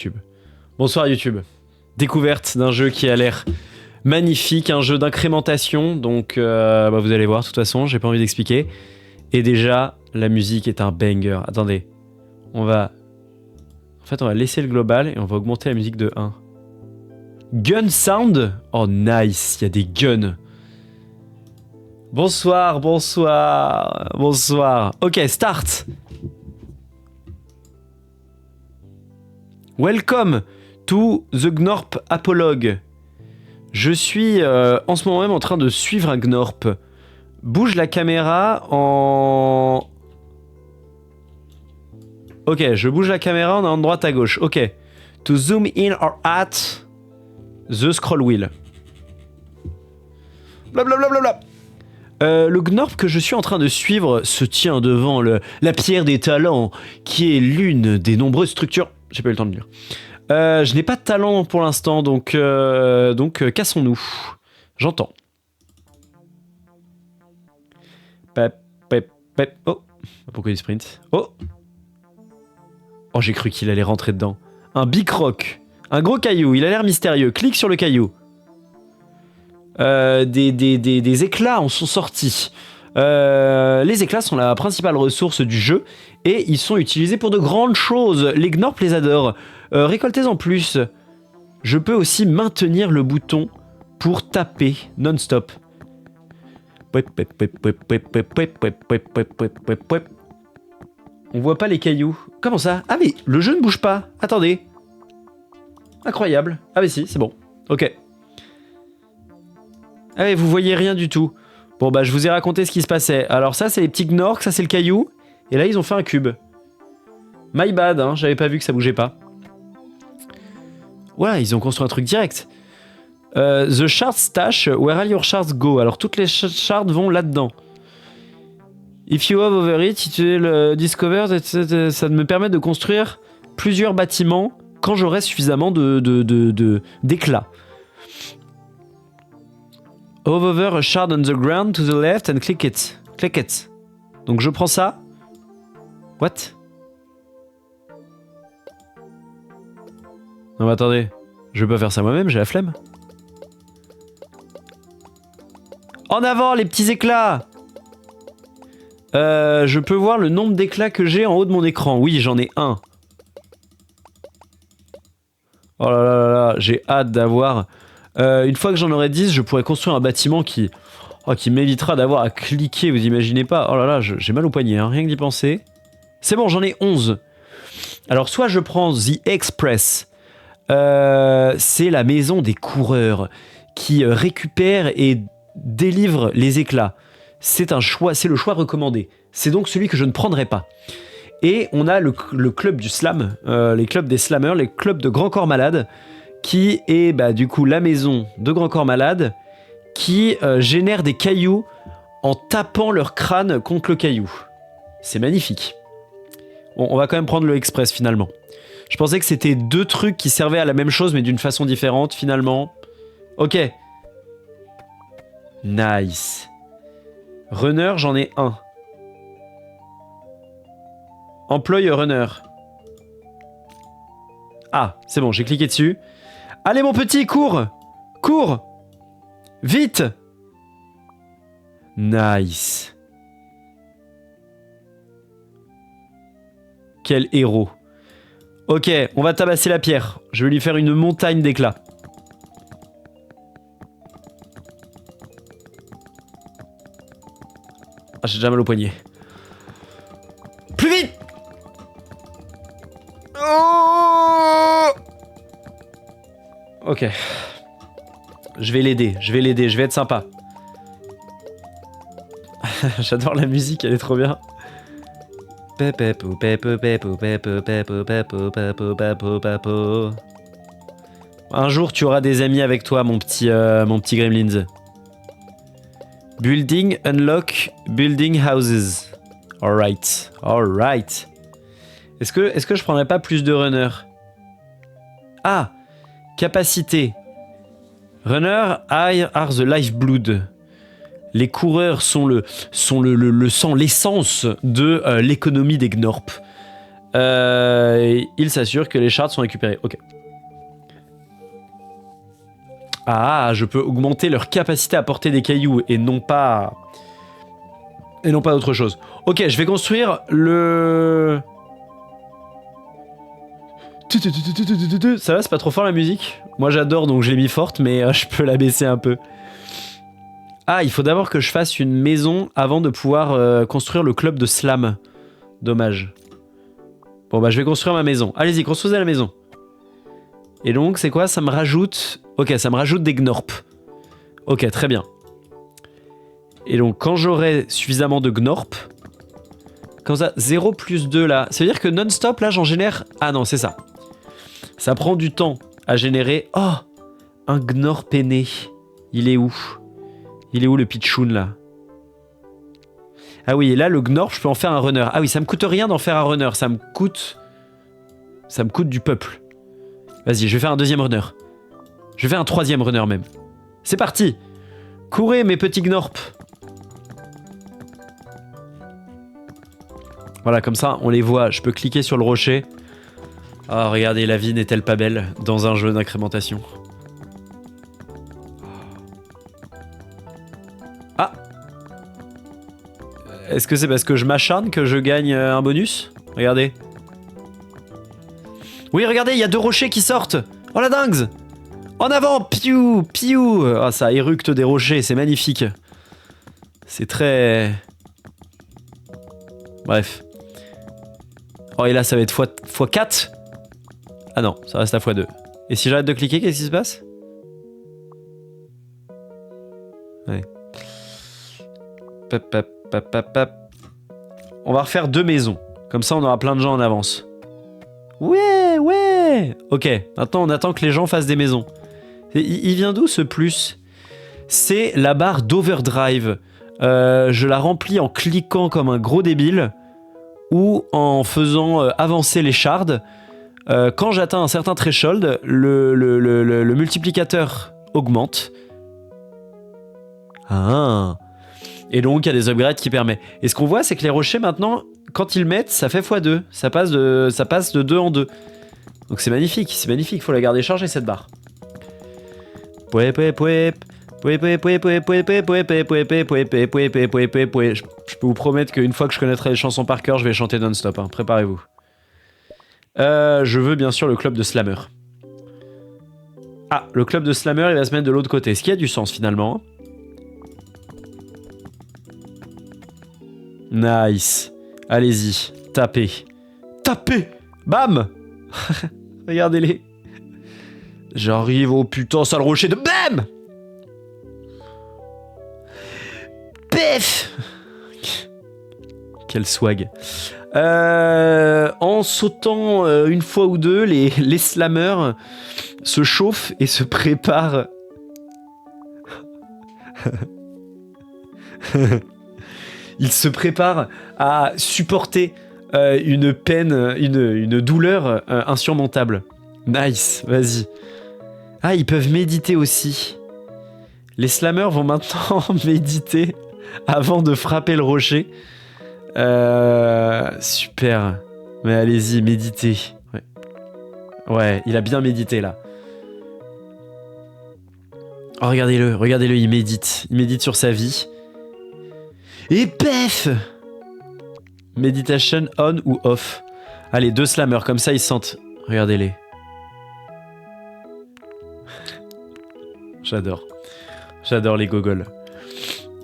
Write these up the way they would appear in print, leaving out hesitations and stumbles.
YouTube. Bonsoir YouTube. Découverte d'un jeu qui a l'air magnifique, un jeu d'incrémentation, donc vous allez voir, de toute façon, j'ai pas envie d'expliquer. Et déjà, la musique est un banger. Attendez, on va laisser le global et on va augmenter la musique de 1. Gun sound? Oh nice, il y a des guns. Bonsoir, bonsoir, bonsoir. Ok, start. Welcome to the Gnorp Apologue. Je suis en ce moment même en train de suivre un Gnorp. Bouge la caméra en... Ok, je bouge la caméra en allant de droite à gauche. Ok. To zoom in or at the scroll wheel. Blablabla. Le Gnorp que je suis en train de suivre se tient devant la pierre des talents, qui est l'une des nombreuses structures... J'ai pas eu le temps de lire. Je n'ai pas de talent pour l'instant, donc cassons-nous. J'entends. Oh, pourquoi il sprint? Oh, j'ai cru qu'il allait rentrer dedans. Un big rock, un gros caillou. Il a l'air mystérieux. Clique sur le caillou. Des éclats en sont sortis. Les éclats sont la principale ressource du jeu et ils sont utilisés pour de grandes choses. Les Gnorp les adorent. Récoltez-en plus. Je peux aussi maintenir le bouton pour taper non-stop. On voit pas les cailloux. Comment ça? Ah mais le jeu ne bouge pas. Attendez. Incroyable. Ah mais si, c'est bon. Ok. Ah mais vous voyez rien du tout. Bon bah je vous ai raconté ce qui se passait. Alors ça c'est les petits gnorcs, ça c'est le caillou. Et là ils ont fait un cube. My bad, hein, j'avais pas vu que ça bougeait pas. Voilà, ils ont construit un truc direct. The shard stash, where all your shards go? Alors toutes les shards vont là-dedans. If you have over it, le discover, ça me permet de construire plusieurs bâtiments quand j'aurai suffisamment d'éclats. Hover a shard on the ground to the left and click it. Click it. Donc je prends ça. What? Non mais attendez, je vais pas faire ça moi-même, j'ai la flemme. En avant les petits éclats! Je peux voir le nombre d'éclats que j'ai en haut de mon écran. Oui, j'en ai un. Oh là là là là, j'ai hâte d'avoir... une fois que j'en aurai 10, je pourrais construire un bâtiment qui m'évitera d'avoir à cliquer, vous imaginez pas. Oh là là, j'ai mal au poignet, hein, rien que d'y penser. C'est bon, j'en ai 11. Alors soit je prends The Express, c'est la maison des coureurs qui récupère et délivre les éclats. C'est un choix, c'est le choix recommandé. C'est donc celui que je ne prendrai pas. Et on a le club du slam, les clubs des slammers, les clubs de grands corps malades, qui est du coup la maison de grands corps malades qui génère des cailloux en tapant leur crâne contre le caillou. C'est magnifique. Bon, on va quand même prendre le express finalement. Je pensais que c'était deux trucs qui servaient à la même chose mais d'une façon différente finalement. Ok. Nice. Runner, j'en ai un. Employ a runner. Ah, c'est bon, j'ai cliqué dessus. Allez mon petit, cours! Cours! Vite! Nice. Quel héros. Ok, on va tabasser la pierre. Je vais lui faire une montagne d'éclats. Ah, j'ai déjà mal au poignet. Plus vite! Oh! Ok. Je vais l'aider, je vais être sympa. J'adore la musique, elle est trop bien. Un jour, tu auras des amis avec toi, mon petit Gremlins. Building, unlock, building houses. Alright, alright. Est-ce que je prendrais pas plus de runners? Ah! Capacité. Runner are the lifeblood. Les coureurs sont le sang, l'essence de l'économie des Gnorp. Il s'assure que les shards sont récupérés. Ok. Ah, je peux augmenter leur capacité à porter des cailloux et non pas... Et non pas autre chose. Ok, je vais construire le... Ça va, c'est pas trop fort la musique? Moi j'adore donc je l'ai mis forte mais je peux la baisser un peu. Ah, il faut d'abord que je fasse une maison avant de pouvoir construire le club de slam. Dommage. Bon bah je vais construire ma maison. Allez-y, construisez la maison. Et donc c'est quoi? Ça me rajoute... Ok, ça me rajoute des gnorps. Ok, très bien. Et donc quand j'aurai suffisamment de gnorps... Comme ça, 0 plus 2 là. Ça veut dire que non-stop là j'en génère... Ah non, c'est ça. Ça prend du temps à générer... Oh, un gnorp est né. Il est où? Il est où le pitchoun là? Ah oui, et là le gnorp, je peux en faire un runner. Ah oui, ça me coûte rien d'en faire un runner. Ça me coûte du peuple. Vas-y, je vais faire un deuxième runner. Je vais faire un troisième runner même. C'est parti! Courez mes petits gnorps! Voilà, comme ça, on les voit. Je peux cliquer sur le rocher. Oh, regardez, la vie n'est-elle pas belle dans un jeu d'incrémentation. Ah! Est-ce que c'est parce que je m'acharne que je gagne un bonus? Regardez. Oui, regardez, il y a 2 rochers qui sortent! Oh la dingue! En avant! Piou! Piou! Ah, ça éructe des rochers, c'est magnifique. C'est très... Bref. Oh, et là, ça va être x4. Ah non, ça reste à x2. Et si j'arrête de cliquer, qu'est-ce qui se passe? Ouais. Pop, pop, pop, pop, pop. On va refaire 2 maisons. Comme ça, on aura plein de gens en avance. Ouais, ouais! Ok, maintenant, on attend que les gens fassent des maisons. Il vient d'où, ce plus? C'est la barre d'overdrive. Je la remplis en cliquant comme un gros débile ou en faisant avancer les shards. Quand j'atteins un certain threshold, le multiplicateur augmente. Ah. Et donc, il y a des upgrades qui permettent. Et ce qu'on voit, c'est que les rochers, maintenant, quand ils mettent, ça fait x2. Ça passe de 2 en 2. Donc c'est magnifique, faut la garder chargée, cette barre. Je peux vous promettre qu'une fois que je connaîtrai les chansons par cœur, je vais chanter non-stop, hein. Préparez-vous. Je veux bien sûr le club de slammer. Ah, le club de slammer, il va se mettre de l'autre côté. Ce qui a du sens finalement. Nice. Allez-y, tapez. Tapez! Bam! Regardez-les. J'arrive au putain sale rocher de BAM! Pef! Quel swag. En sautant une fois ou deux, les slammers se chauffent et se préparent. Ils se préparent à supporter une peine, une douleur insurmontable. Nice, vas-y. Ah, ils peuvent méditer aussi. Les slammers vont maintenant méditer avant de frapper le rocher. Super. Mais allez-y, méditez. Ouais. Ouais, il a bien médité là. Oh, regardez-le, il médite. Il médite sur sa vie. Et pef! Meditation on ou off. Allez, 2 slammers, comme ça ils sentent. Regardez-les. J'adore. J'adore les gogoles.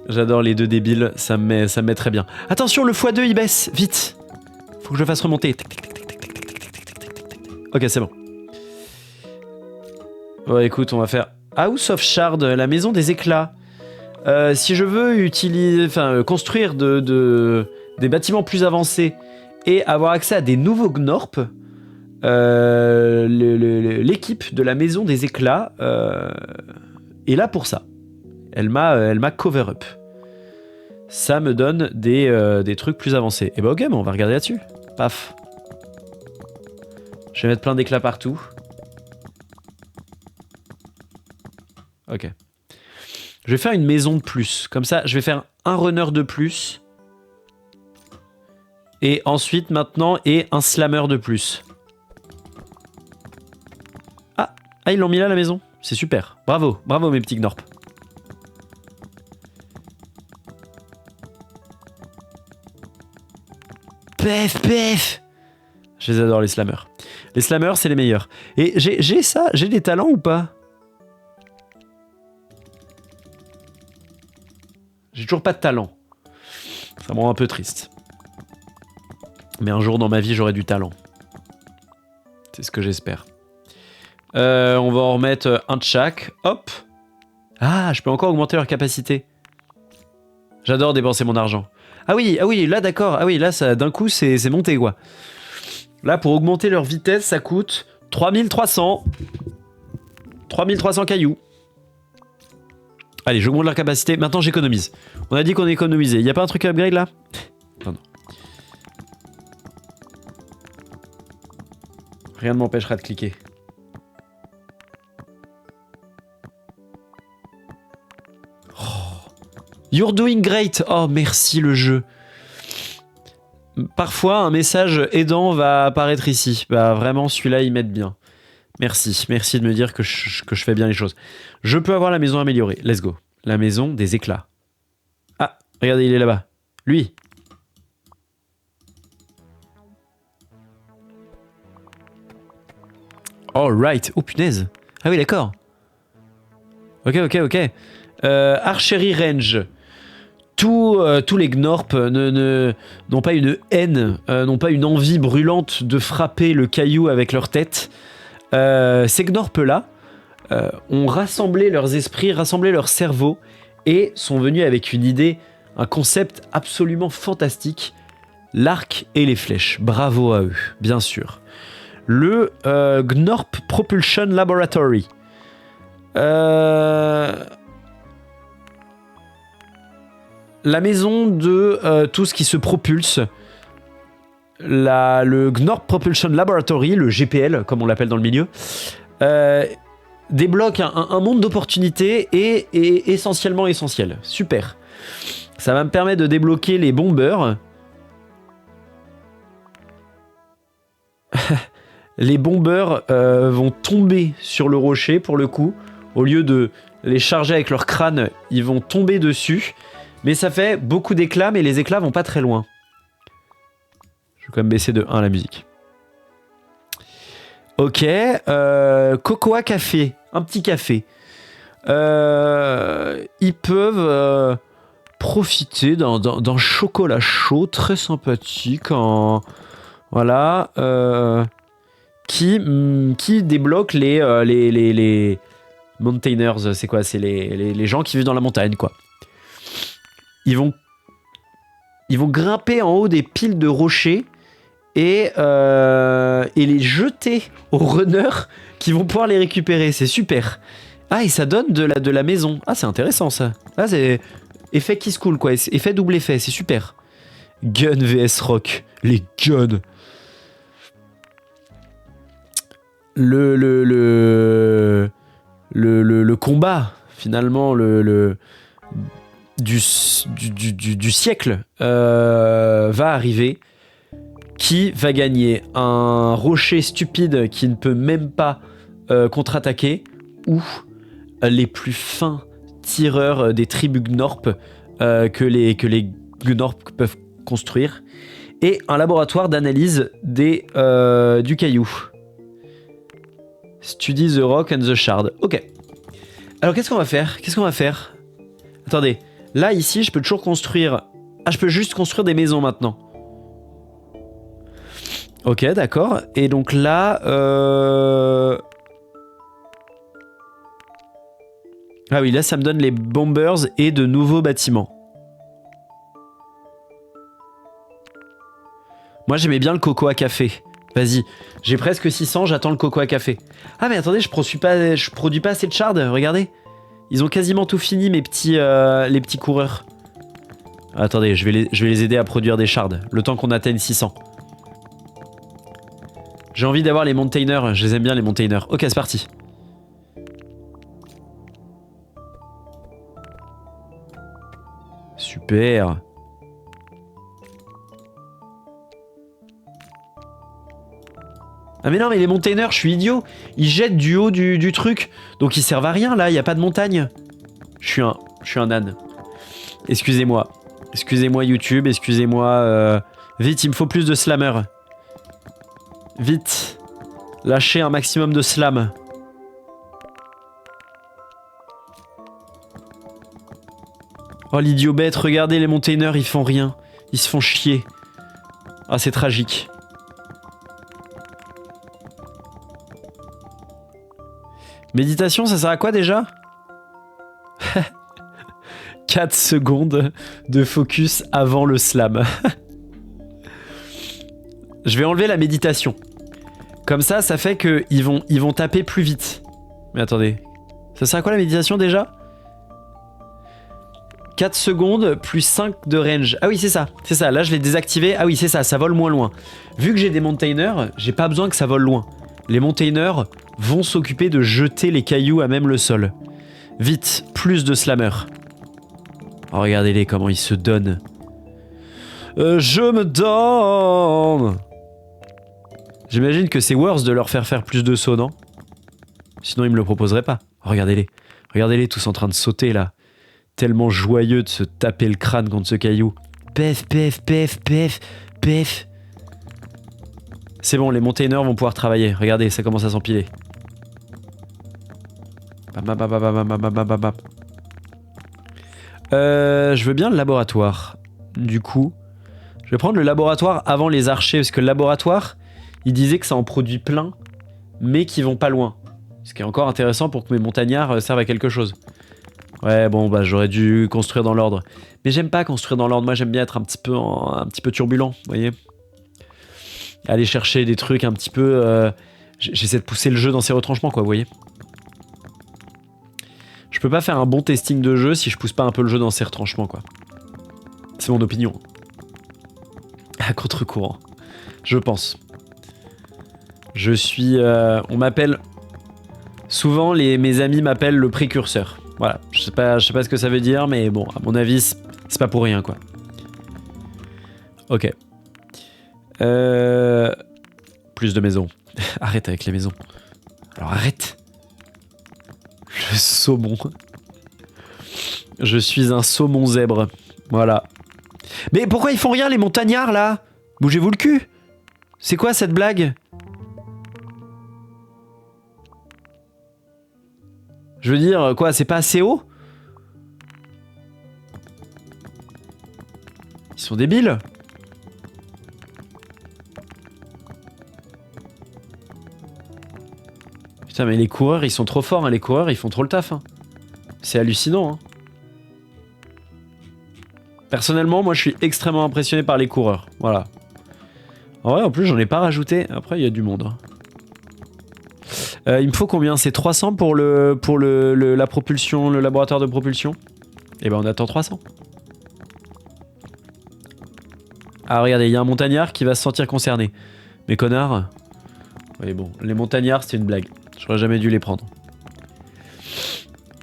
J'adore les 2 débiles, ça me met très bien. Attention, le x2 il baisse, vite. Faut que je le fasse remonter. Ok, c'est bon. Bon, écoute, on va faire House of Shard, la maison des éclats. Si je veux construire des bâtiments plus avancés et avoir accès à des nouveaux gnorps, l'équipe de la maison des éclats est là pour ça. Elle m'a cover up. Ça me donne des trucs plus avancés. Et bah ok, mais on va regarder là-dessus. Paf. Je vais mettre plein d'éclats partout. Ok. Je vais faire une maison de plus. Comme ça, je vais faire un runner de plus. Et ensuite, maintenant, et un slammer de plus. Ah, ils l'ont mis là, la maison. C'est super. Bravo, bravo mes petits gnorps. Pef, pef. Je les adore, les slammers. Les slammers, c'est les meilleurs. Et j'ai ça, j'ai des talents ou pas? J'ai toujours pas de talent. Ça me rend un peu triste. Mais un jour dans ma vie, j'aurai du talent. C'est ce que j'espère. On va en remettre un de chaque. Hop. Ah, je peux encore augmenter leur capacité. J'adore dépenser mon argent. Ah oui, là d'accord. Ah oui, là, ça d'un coup, c'est monté, quoi. Là, pour augmenter leur vitesse, ça coûte 3300. 3300 cailloux. Allez, j'augmente leur capacité. Maintenant, j'économise. On a dit qu'on économisait. Y a pas un truc à upgrade, là? Non. Rien ne m'empêchera de cliquer. You're doing great. Oh, merci le jeu. Parfois, un message aidant va apparaître ici. Bah, vraiment, celui-là, il m'aide bien. Merci. Merci de me dire que je fais bien les choses. Je peux avoir la maison améliorée. Let's go. La maison des éclats. Ah, regardez, il est là-bas. Lui. All right. Oh, punaise. Ah oui, d'accord. Ok. Archery range. Tous les Gnorps n'ont pas une haine, n'ont pas une envie brûlante de frapper le caillou avec leur tête. Ces Gnorps-là ont rassemblé leurs esprits, rassemblé leur cerveau et sont venus avec une idée, un concept absolument fantastique, l'arc et les flèches. Bravo à eux, bien sûr. Le Gnorp Propulsion Laboratory. La maison de tout ce qui se propulse. Le Gnorp Propulsion Laboratory, le GPL, comme on l'appelle dans le milieu, débloque un monde d'opportunités et essentiellement essentiel. Super. Ça va me permettre de débloquer les bombers. Les bombers vont tomber sur le rocher pour le coup. Au lieu de les charger avec leur crâne, ils vont tomber dessus. Mais ça fait beaucoup d'éclats, mais les éclats vont pas très loin. Je vais quand même baisser de 1 la musique. Ok. Cocoa Café. Un petit café. Ils peuvent profiter d'un chocolat chaud très sympathique. Voilà. Qui débloque les Mountaineers. C'est quoi? C'est les gens qui vivent dans la montagne, quoi. Ils vont grimper en haut des piles de rochers et les jeter aux runners qui vont pouvoir les récupérer. C'est super. Ah, et ça donne de la maison. Ah, c'est intéressant, ça. Ah, c'est effet qui se coule, quoi. Effet double effet, c'est super. Gun vs Rock. Les guns. Le combat, finalement, du siècle va arriver. Qui va gagner? Un rocher stupide qui ne peut même pas contre-attaquer, ou les plus fins tireurs des tribus Gnorp que les Gnorp peuvent construire, et un laboratoire d'analyse du caillou. Study the rock and the shard. Ok. Alors qu'est-ce qu'on va faire? Attendez. Là, ici, je peux toujours construire... Ah, je peux juste construire des maisons maintenant. Ok, d'accord. Et donc là... Ah oui, là, ça me donne les bombers et de nouveaux bâtiments. Moi, j'aimais bien le coco à café. Vas-y, j'ai presque 600, j'attends le coco à café. Ah mais attendez, je produis pas assez de shards, regardez. Ils ont quasiment tout fini, les petits coureurs. Attendez, je vais les aider à produire des shards, le temps qu'on atteigne 600. J'ai envie d'avoir les Mountaineers, je les aime bien les Mountaineers. Ok, c'est parti. Super. Ah mais non, mais les montagnards, je suis idiot. Ils jettent du haut du truc. Donc ils servent à rien, là, il n'y a pas de montagne. Je suis un âne. Excusez-moi. Excusez-moi YouTube, excusez-moi... Vite, il me faut plus de slammer. Vite. Lâchez un maximum de slam. Oh l'idiot bête, regardez les montagnards, ils font rien. Ils se font chier. Ah c'est tragique. Méditation, ça sert à quoi déjà? 4 secondes de focus avant le slam. Je vais enlever la méditation. Comme ça, ça fait qu'ils vont taper plus vite. Mais attendez. Ça sert à quoi la méditation déjà? 4 secondes plus 5 de range. Ah oui, c'est ça. C'est ça. Là, je l'ai désactivé. Ah oui, c'est ça. Ça vole moins loin. Vu que j'ai des montagnards, j'ai pas besoin que ça vole loin. Les montagnards vont s'occuper de jeter les cailloux à même le sol. Vite, plus de slammer. Oh, regardez-les comment ils se donnent. Je me donne. J'imagine que c'est worse de leur faire plus de sauts, non? Sinon, ils me le proposeraient pas. Regardez-les. Regardez-les tous en train de sauter, là. Tellement joyeux de se taper le crâne contre ce caillou. Pef, pef, pef, pef, pef. C'est bon, les montagnards vont pouvoir travailler. Regardez, ça commence à s'empiler. Je veux bien le laboratoire. Du coup, je vais prendre le laboratoire avant les archers, parce que le laboratoire, il disait que ça en produit plein, mais qui vont pas loin. Ce qui est encore intéressant pour que mes montagnards servent à quelque chose. Ouais, bon, bah j'aurais dû construire dans l'ordre. Mais j'aime pas construire dans l'ordre, moi j'aime bien être un petit peu turbulent, vous voyez. Aller chercher des trucs un petit peu... J'essaie de pousser le jeu dans ses retranchements, quoi, vous voyez. Je peux pas faire un bon testing de jeu si je pousse pas un peu le jeu dans ses retranchements, quoi. C'est mon opinion. À contre-courant. Je pense. Je suis... on m'appelle... Souvent, mes amis m'appellent le précurseur. Voilà, je sais pas ce que ça veut dire, mais bon, à mon avis, c'est pas pour rien, quoi. Ok. Plus de maisons. Arrête avec les maisons. Alors arrête. Le saumon. Je suis un saumon zèbre. Voilà. Mais pourquoi ils font rien, les montagnards, là? Bougez-vous le cul. C'est quoi cette blague? Je veux dire, quoi, c'est pas assez haut? Ils sont débiles. Putain, mais les coureurs, ils sont trop forts, hein. Les coureurs, ils font trop le taf. Hein. C'est hallucinant. Hein. Personnellement, moi, je suis extrêmement impressionné par les coureurs. Voilà. En plus, j'en ai pas rajouté. Après, il y a du monde. Il me faut combien? C'est 300 pour la propulsion, le laboratoire de propulsion? Eh ben, on attend 300. Ah, regardez, il y a un montagnard qui va se sentir concerné. Mais connard. Oui, bon, les montagnards, c'était une blague. J'aurais jamais dû les prendre.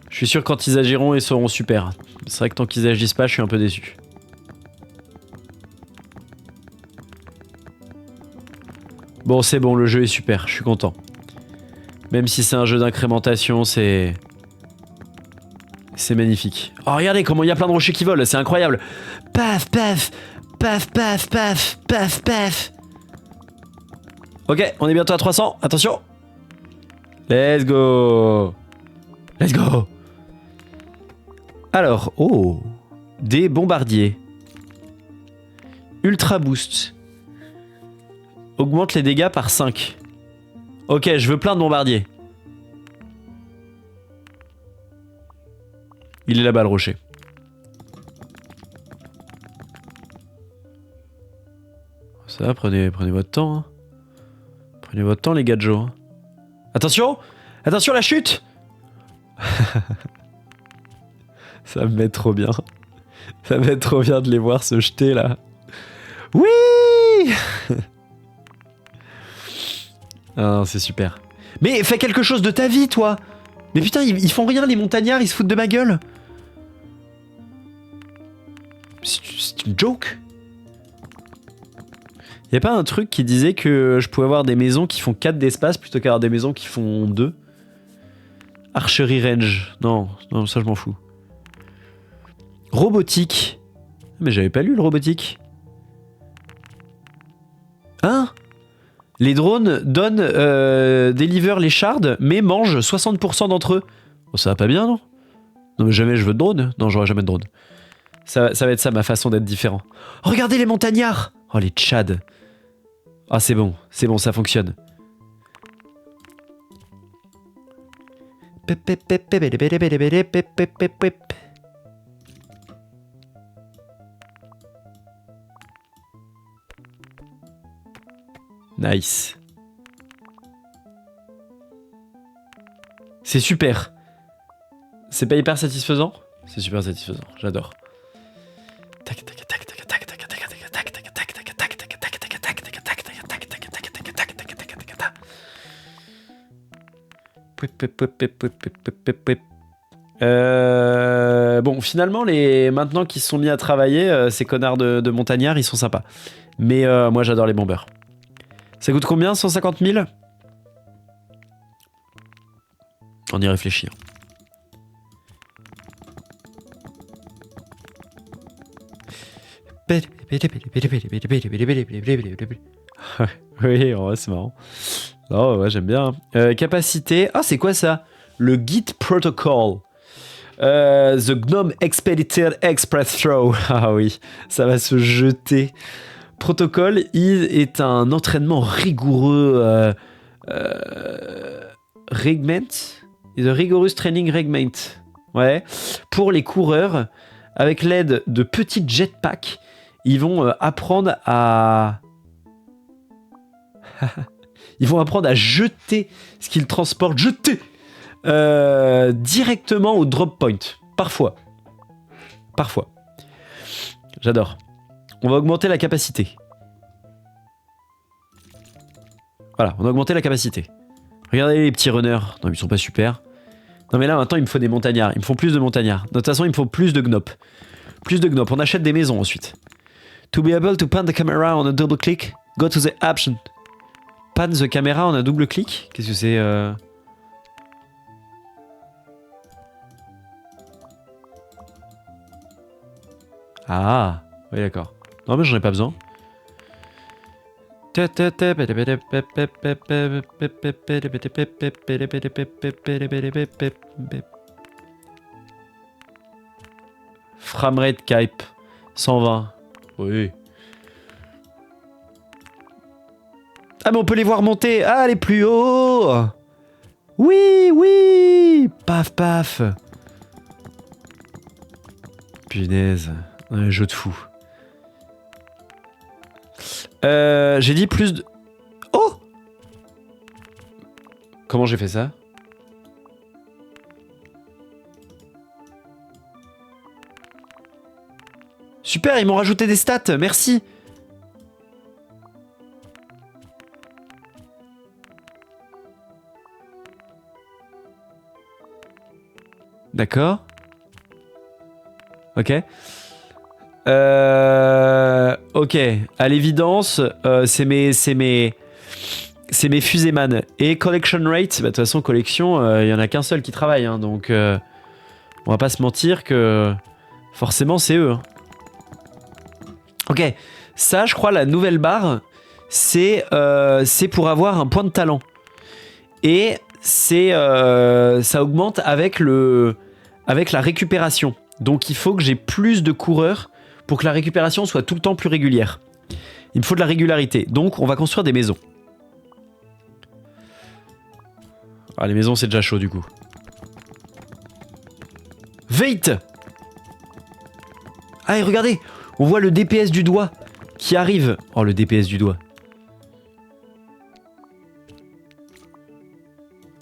Je suis sûr que quand ils agiront, ils seront super. C'est vrai que tant qu'ils agissent pas, je suis un peu déçu. Bon, c'est bon, le jeu est super, je suis content. Même si c'est un jeu d'incrémentation, c'est magnifique. Oh, regardez comment il y a plein de rochers qui volent, c'est incroyable. Paf, paf, paf, paf, paf, paf, paf. Ok, on est bientôt à 300, attention. Let's go. Let's go. Alors, oh, des bombardiers. Ultra boost. Augmente les dégâts par 5. Ok, je veux plein de bombardiers. Il est là-bas le rocher. Ça va, prenez votre temps. Hein. Prenez votre temps les gadgets. Hein. Attention! Attention la chute! Ça me met trop bien. Ça me met trop bien de les voir se jeter là. Oui! Ah, c'est super. Mais fais quelque chose de ta vie, toi! Mais putain, ils font rien, les montagnards, ils se foutent de ma gueule! C'est une joke? Y a pas un truc qui disait que je pouvais avoir des maisons qui font 4 d'espace plutôt qu'avoir des maisons qui font 2? Archery range. Non, non, ça je m'en fous. Robotique. Mais j'avais pas lu le robotique. Hein? Les drones donnent, deliver les shards, mais mangent 60% d'entre eux. Oh, ça va pas bien, non? Non, mais jamais je veux de drone. Non, j'aurai jamais de drone. Ça va être ça, ma façon d'être différent. Oh, regardez les montagnards! Oh, les tchads. Ah, c'est bon, ça fonctionne. Nice. C'est super. C'est pas hyper satisfaisant? C'est super satisfaisant, j'adore. Bon, finalement, maintenant qu'ils se sont mis à travailler, ces connards de montagnards, ils sont sympas. Mais moi, j'adore les bombers. Ça coûte combien? 150 000? On y réfléchit. Oui, en vrai, c'est marrant. Oh, ouais, j'aime bien. Capacité. Ah, c'est quoi ça? Le Git Protocol. The GNOME Expedited Express Throw. Ah oui, ça va se jeter. Protocol est un entraînement rigoureux. Regment. The Rigorous Training Regment. Ouais. Pour les coureurs, avec l'aide de petits jetpacks, ils vont apprendre à... Ils vont apprendre à jeter ce qu'ils transportent. Jeter directement au drop point. Parfois. Parfois. J'adore. On va augmenter la capacité. Voilà, on a augmenté la capacité. Regardez les petits runners. Non, ils sont pas super. Non, mais là, maintenant, il me faut des montagnards. Il me faut plus de montagnards. De toute façon, il me faut plus de gnopes. Plus de gnopes. On achète des maisons ensuite. To be able to pan the camera on a double click, go to the option. Pan the camera on a double click? Qu'est-ce que c'est Ah, oui, d'accord. Non, mais j'en ai pas besoin. Framerate Cape 120. Oui. Ah, mais on peut les voir monter. Ah, les plus hauts. Oui, oui. Paf, paf. Punaise. Un jeu de fou. J'ai dit plus de... Oh! Comment j'ai fait ça? Super, ils m'ont rajouté des stats, merci. D'accord. Ok. Ok. À l'évidence, c'est mes Fuséman. Et collection rate, bah, de toute façon, collection, il y en a qu'un seul qui travaille. Hein, donc, on va pas se mentir que forcément, c'est eux. Hein. Ok. Ça, je crois, la nouvelle barre, c'est pour avoir un point de talent. Et ça augmente avec la récupération. Donc il faut que j'ai plus de coureurs pour que la récupération soit tout le temps plus régulière. Il me faut de la régularité. Donc on va construire des maisons. Ah, les maisons c'est déjà chaud du coup. Vite! Ah, et regardez, on voit le DPS du doigt qui arrive. Oh, le DPS du doigt.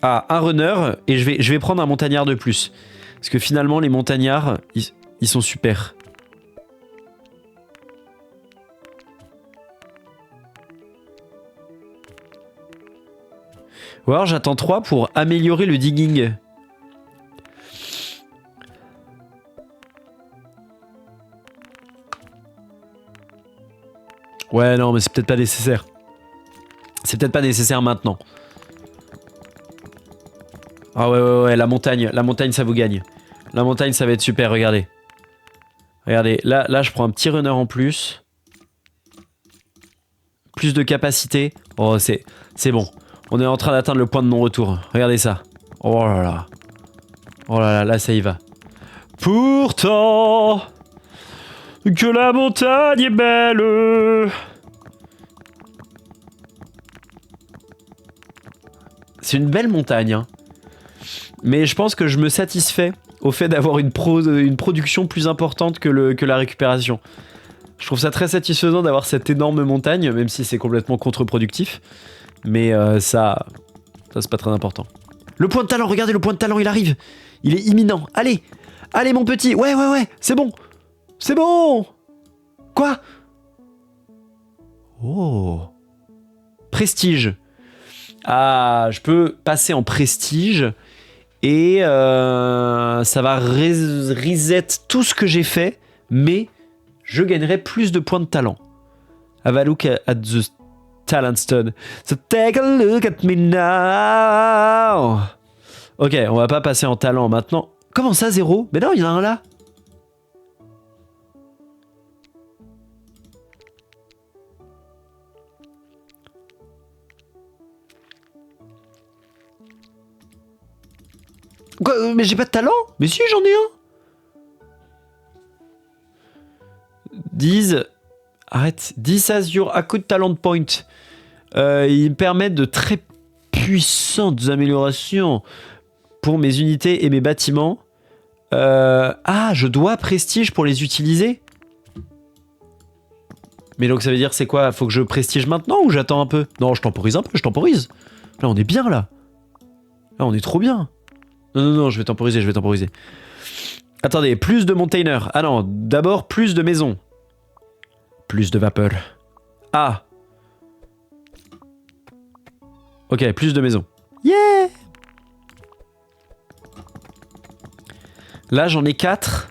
Ah, un runner, et je vais prendre un montagnard de plus. Parce que finalement, les montagnards, ils sont super. Ou alors j'attends 3 pour améliorer le digging. Ouais, non, mais c'est peut-être pas nécessaire. C'est peut-être pas nécessaire maintenant. Ah ouais, la montagne, ça vous gagne. La montagne, ça va être super, regardez. Regardez, là, je prends un petit runner en plus. Plus de capacité. Oh, c'est bon. On est en train d'atteindre le point de non-retour. Regardez ça. Oh là là. Oh là là, là, ça y va. Pourtant, que la montagne est belle. C'est une belle montagne, hein. Mais je pense que je me satisfais au fait d'avoir une production plus importante que la récupération. Je trouve ça très satisfaisant d'avoir cette énorme montagne, même si c'est complètement contre-productif. Mais ça c'est pas très important. Le point de talent, regardez, le point de talent, il arrive. Il est imminent. Allez, allez mon petit. Ouais, c'est bon. C'est bon. Quoi? Oh. Prestige. Ah, je peux passer en prestige. Et ça va reset tout ce que j'ai fait, mais je gagnerai plus de points de talent. Have a look at the talent stone. So take a look at me now. Ok, on va pas passer en talent maintenant. Comment ça, 0? Mais non, il y en a un là. Quoi, mais j'ai pas de talent? Mais si, j'en ai un. 10. Arrête. 10 as your acute talent point. Il me permet de très puissantes améliorations pour mes unités et mes bâtiments. Ah, je dois prestige pour les utiliser? Mais donc ça veut dire c'est quoi? Faut que je prestige maintenant ou j'attends un peu? Non, je temporise un peu, je temporise. Là, on est bien, là. Là, on est trop bien. Non, je vais temporiser. Attendez, plus de montainer. Ah non, d'abord plus de maisons. Plus de vapeur. Ah. Ok, plus de maisons. Yeah. Là, j'en ai 4.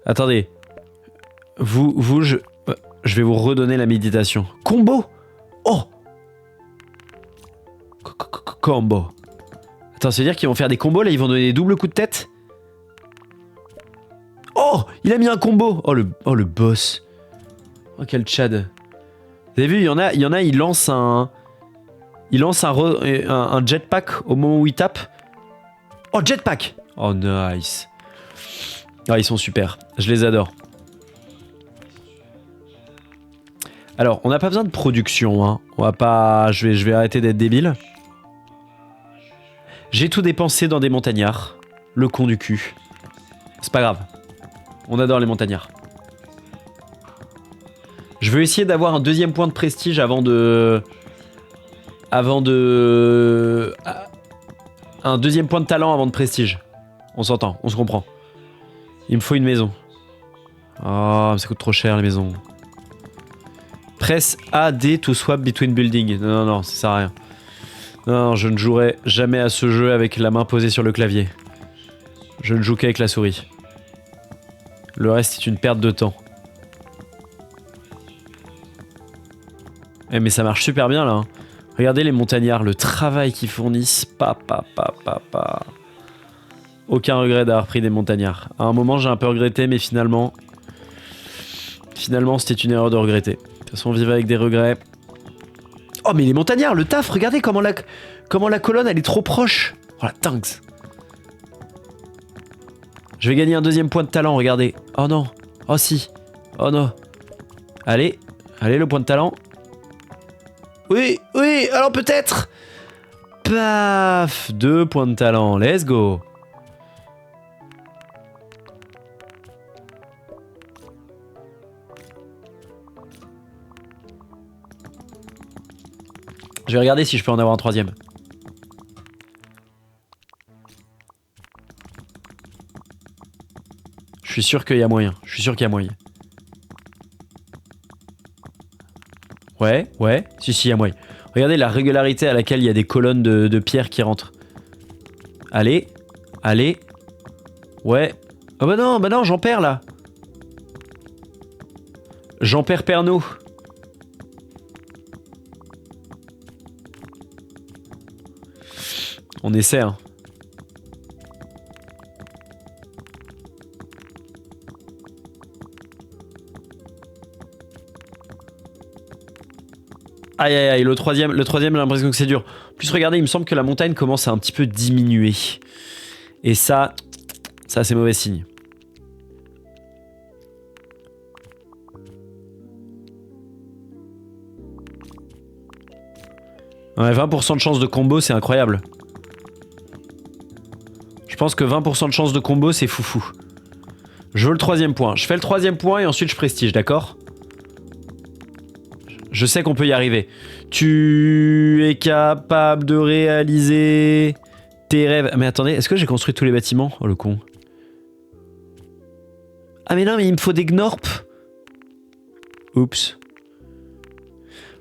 Attendez. Je vais vous redonner la méditation. Combo. Oh. Combo. Attends, ça veut dire qu'ils vont faire des combos là, ils vont donner des doubles coups de tête. Oh, il a mis un combo. Oh le boss. Oh quel Tchad. Vous avez vu, il y en a, il lance un jetpack au moment où il tape. Oh jetpack. Oh nice. Ah ils sont super, je les adore. Alors, on n'a pas besoin de production, hein. On va pas... Je vais arrêter d'être débile. J'ai tout dépensé dans des montagnards. Le con du cul. C'est pas grave. On adore les montagnards. Je veux essayer d'avoir un deuxième point de prestige avant de... Un deuxième point de talent avant de prestige. On s'entend, on se comprend. Il me faut une maison. Oh, ça coûte trop cher les maisons. Press AD to swap between buildings. Non, ça sert à rien. Non, je ne jouerai jamais à ce jeu avec la main posée sur le clavier. Je ne joue qu'avec la souris. Le reste est une perte de temps. Eh mais ça marche super bien là. Hein. Regardez les montagnards, le travail qu'ils fournissent. Aucun regret d'avoir pris des montagnards. À un moment j'ai un peu regretté mais finalement c'était une erreur de regretter. De toute façon on vivait avec des regrets. Oh mais les montagnards, le taf, regardez comment la colonne elle est trop proche. Oh la tanks. Je vais gagner un deuxième point de talent, regardez. Oh non. Oh si. Oh non. Allez, le point de talent. Oui, alors peut-être. Paf, 2 points de talent, let's go. Je vais regarder si je peux en avoir un troisième. Je suis sûr qu'il y a moyen. Ouais, si, il y a moyen. Regardez la régularité à laquelle il y a des colonnes de pierre qui rentrent. Allez, allez. Ouais. Oh bah non, j'en perds là. J'en perds Pernod. On essaie, hein. Aïe aïe aïe, le troisième j'ai l'impression que c'est dur. En plus regardez, il me semble que la montagne commence à un petit peu diminuer. Et ça c'est mauvais signe. Ouais, 20% de chance de combo, c'est incroyable. Je pense que 20% de chance de combo, c'est foufou. Je veux le troisième point. Je fais le troisième point et ensuite je prestige, d'accord? Je sais qu'on peut y arriver. Tu es capable de réaliser tes rêves. Mais attendez, est-ce que j'ai construit tous les bâtiments? Oh le con. Ah mais non, mais il me faut des gnorps. Oups.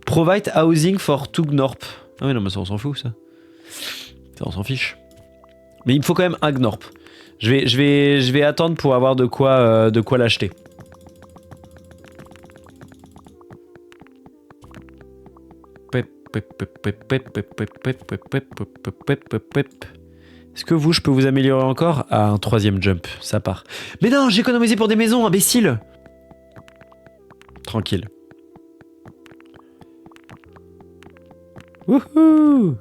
Provide housing for two gnorp. Ah mais non, mais ça on s'en fout ça. Ça on s'en fiche. Mais il me faut quand même un gnorp. Je vais attendre pour avoir de quoi l'acheter. Est-ce que vous, je peux vous améliorer encore? Ah, un troisième jump, ça part. Mais non, j'ai économisé pour des maisons, imbécile. Tranquille. Wouhou!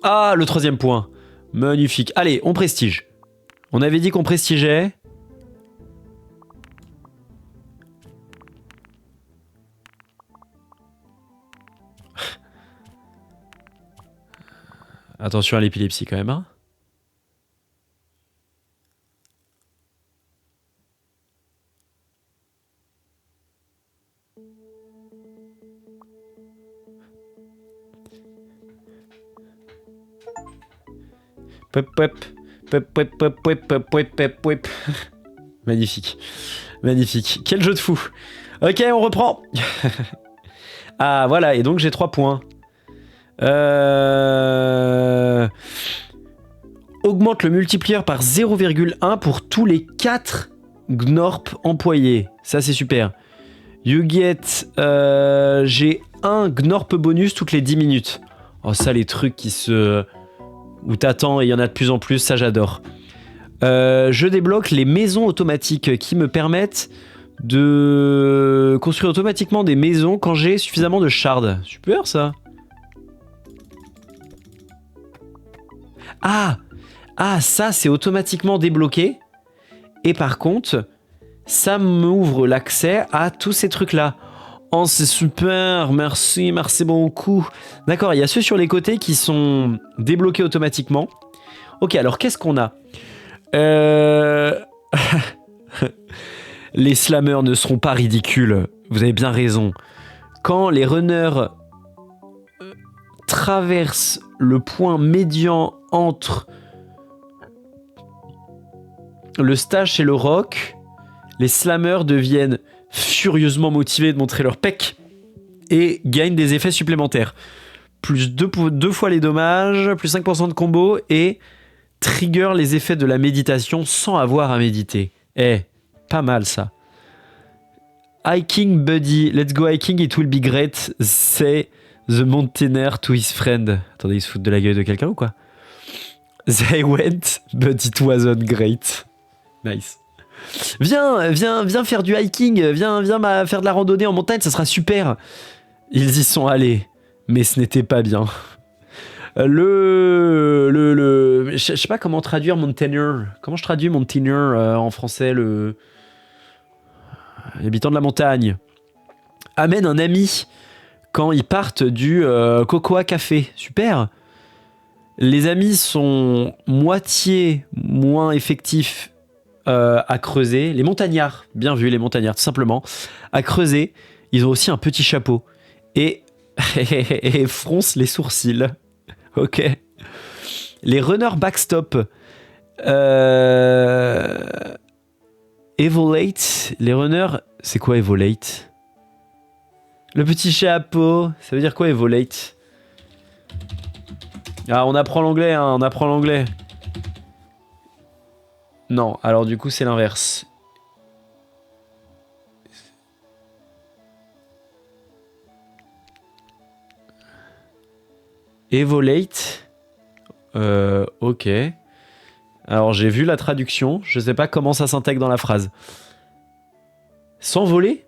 Ah, le troisième point. Magnifique. Allez, on prestige. On avait dit qu'on prestigeait. Attention à l'épilepsie quand même, hein. Magnifique. Magnifique. Quel jeu de fou. Ok, on reprend. Ah, voilà, et donc j'ai 3 points. Augmente le multiplier par 0,1 pour tous les 4 gnorp employés. Ça, c'est super. You get... j'ai un gnorp bonus toutes les 10 minutes. Oh, ça, les trucs qui se... où t'attends et il y en a de plus en plus, ça j'adore. Je débloque les maisons automatiques qui me permettent de construire automatiquement des maisons quand j'ai suffisamment de shards. Super ça. Ah, ça c'est automatiquement débloqué. Et par contre, ça m'ouvre l'accès à tous ces trucs-là. Oh, c'est super, merci beaucoup. D'accord, il y a ceux sur les côtés qui sont débloqués automatiquement. Ok, alors qu'est-ce qu'on a? Les slammers ne seront pas ridicules. Vous avez bien raison. Quand les runners traversent le point médian entre le stash et le rock, les slammers deviennent furieusement motivés de montrer leur pec et gagnent des effets supplémentaires. Plus 2 fois les dommages, plus 5% de combo et trigger les effets de la méditation sans avoir à méditer. Eh, pas mal ça. Hiking buddy, let's go hiking, it will be great, say the mountaineer to his friend. Attendez, il se fout de la gueule de quelqu'un ou quoi? They went, but it wasn't great. Nice. Viens faire du hiking, viens faire de la randonnée en montagne, ça sera super. Ils y sont allés, mais ce n'était pas bien. Je sais pas comment traduire mountaineer. Comment je traduis mountaineer en français, l'habitant de la montagne. Amène un ami quand ils partent du Cocoa Café. Super. Les amis sont moitié moins effectifs à creuser. Les montagnards, bien vu, les montagnards, tout simplement. À creuser, ils ont aussi un petit chapeau. Et froncent les sourcils. Ok. Les runners backstop. Evolate. Les runners... C'est quoi Evolate? Le petit chapeau. Ça veut dire quoi, Evolate? Ah, on apprend l'anglais, hein, on apprend l'anglais. Non, alors du coup, c'est l'inverse. Evolate. Ok. Alors, j'ai vu la traduction. Je sais pas comment ça s'intègre dans la phrase. S'envoler?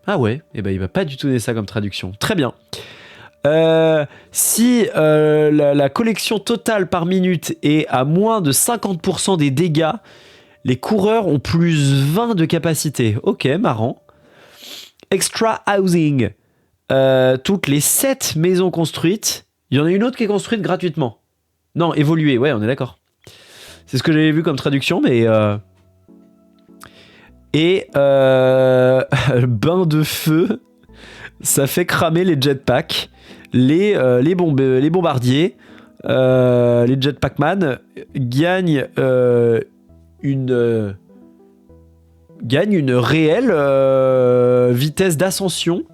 Ah ouais, et ben il va pas du tout donner ça comme traduction. Très bien. Si la collection totale par minute est à moins de 50% des dégâts, les coureurs ont plus 20 de capacité. Ok, marrant. Extra housing. Toutes les 7 maisons construites. Il y en a une autre qui est construite gratuitement. Non, évoluée, ouais, on est d'accord. C'est ce que j'avais vu comme traduction, mais... Et bain de feu, ça fait cramer les jetpacks. Les bombardiers, les jetpackman gagnent une réelle vitesse d'ascension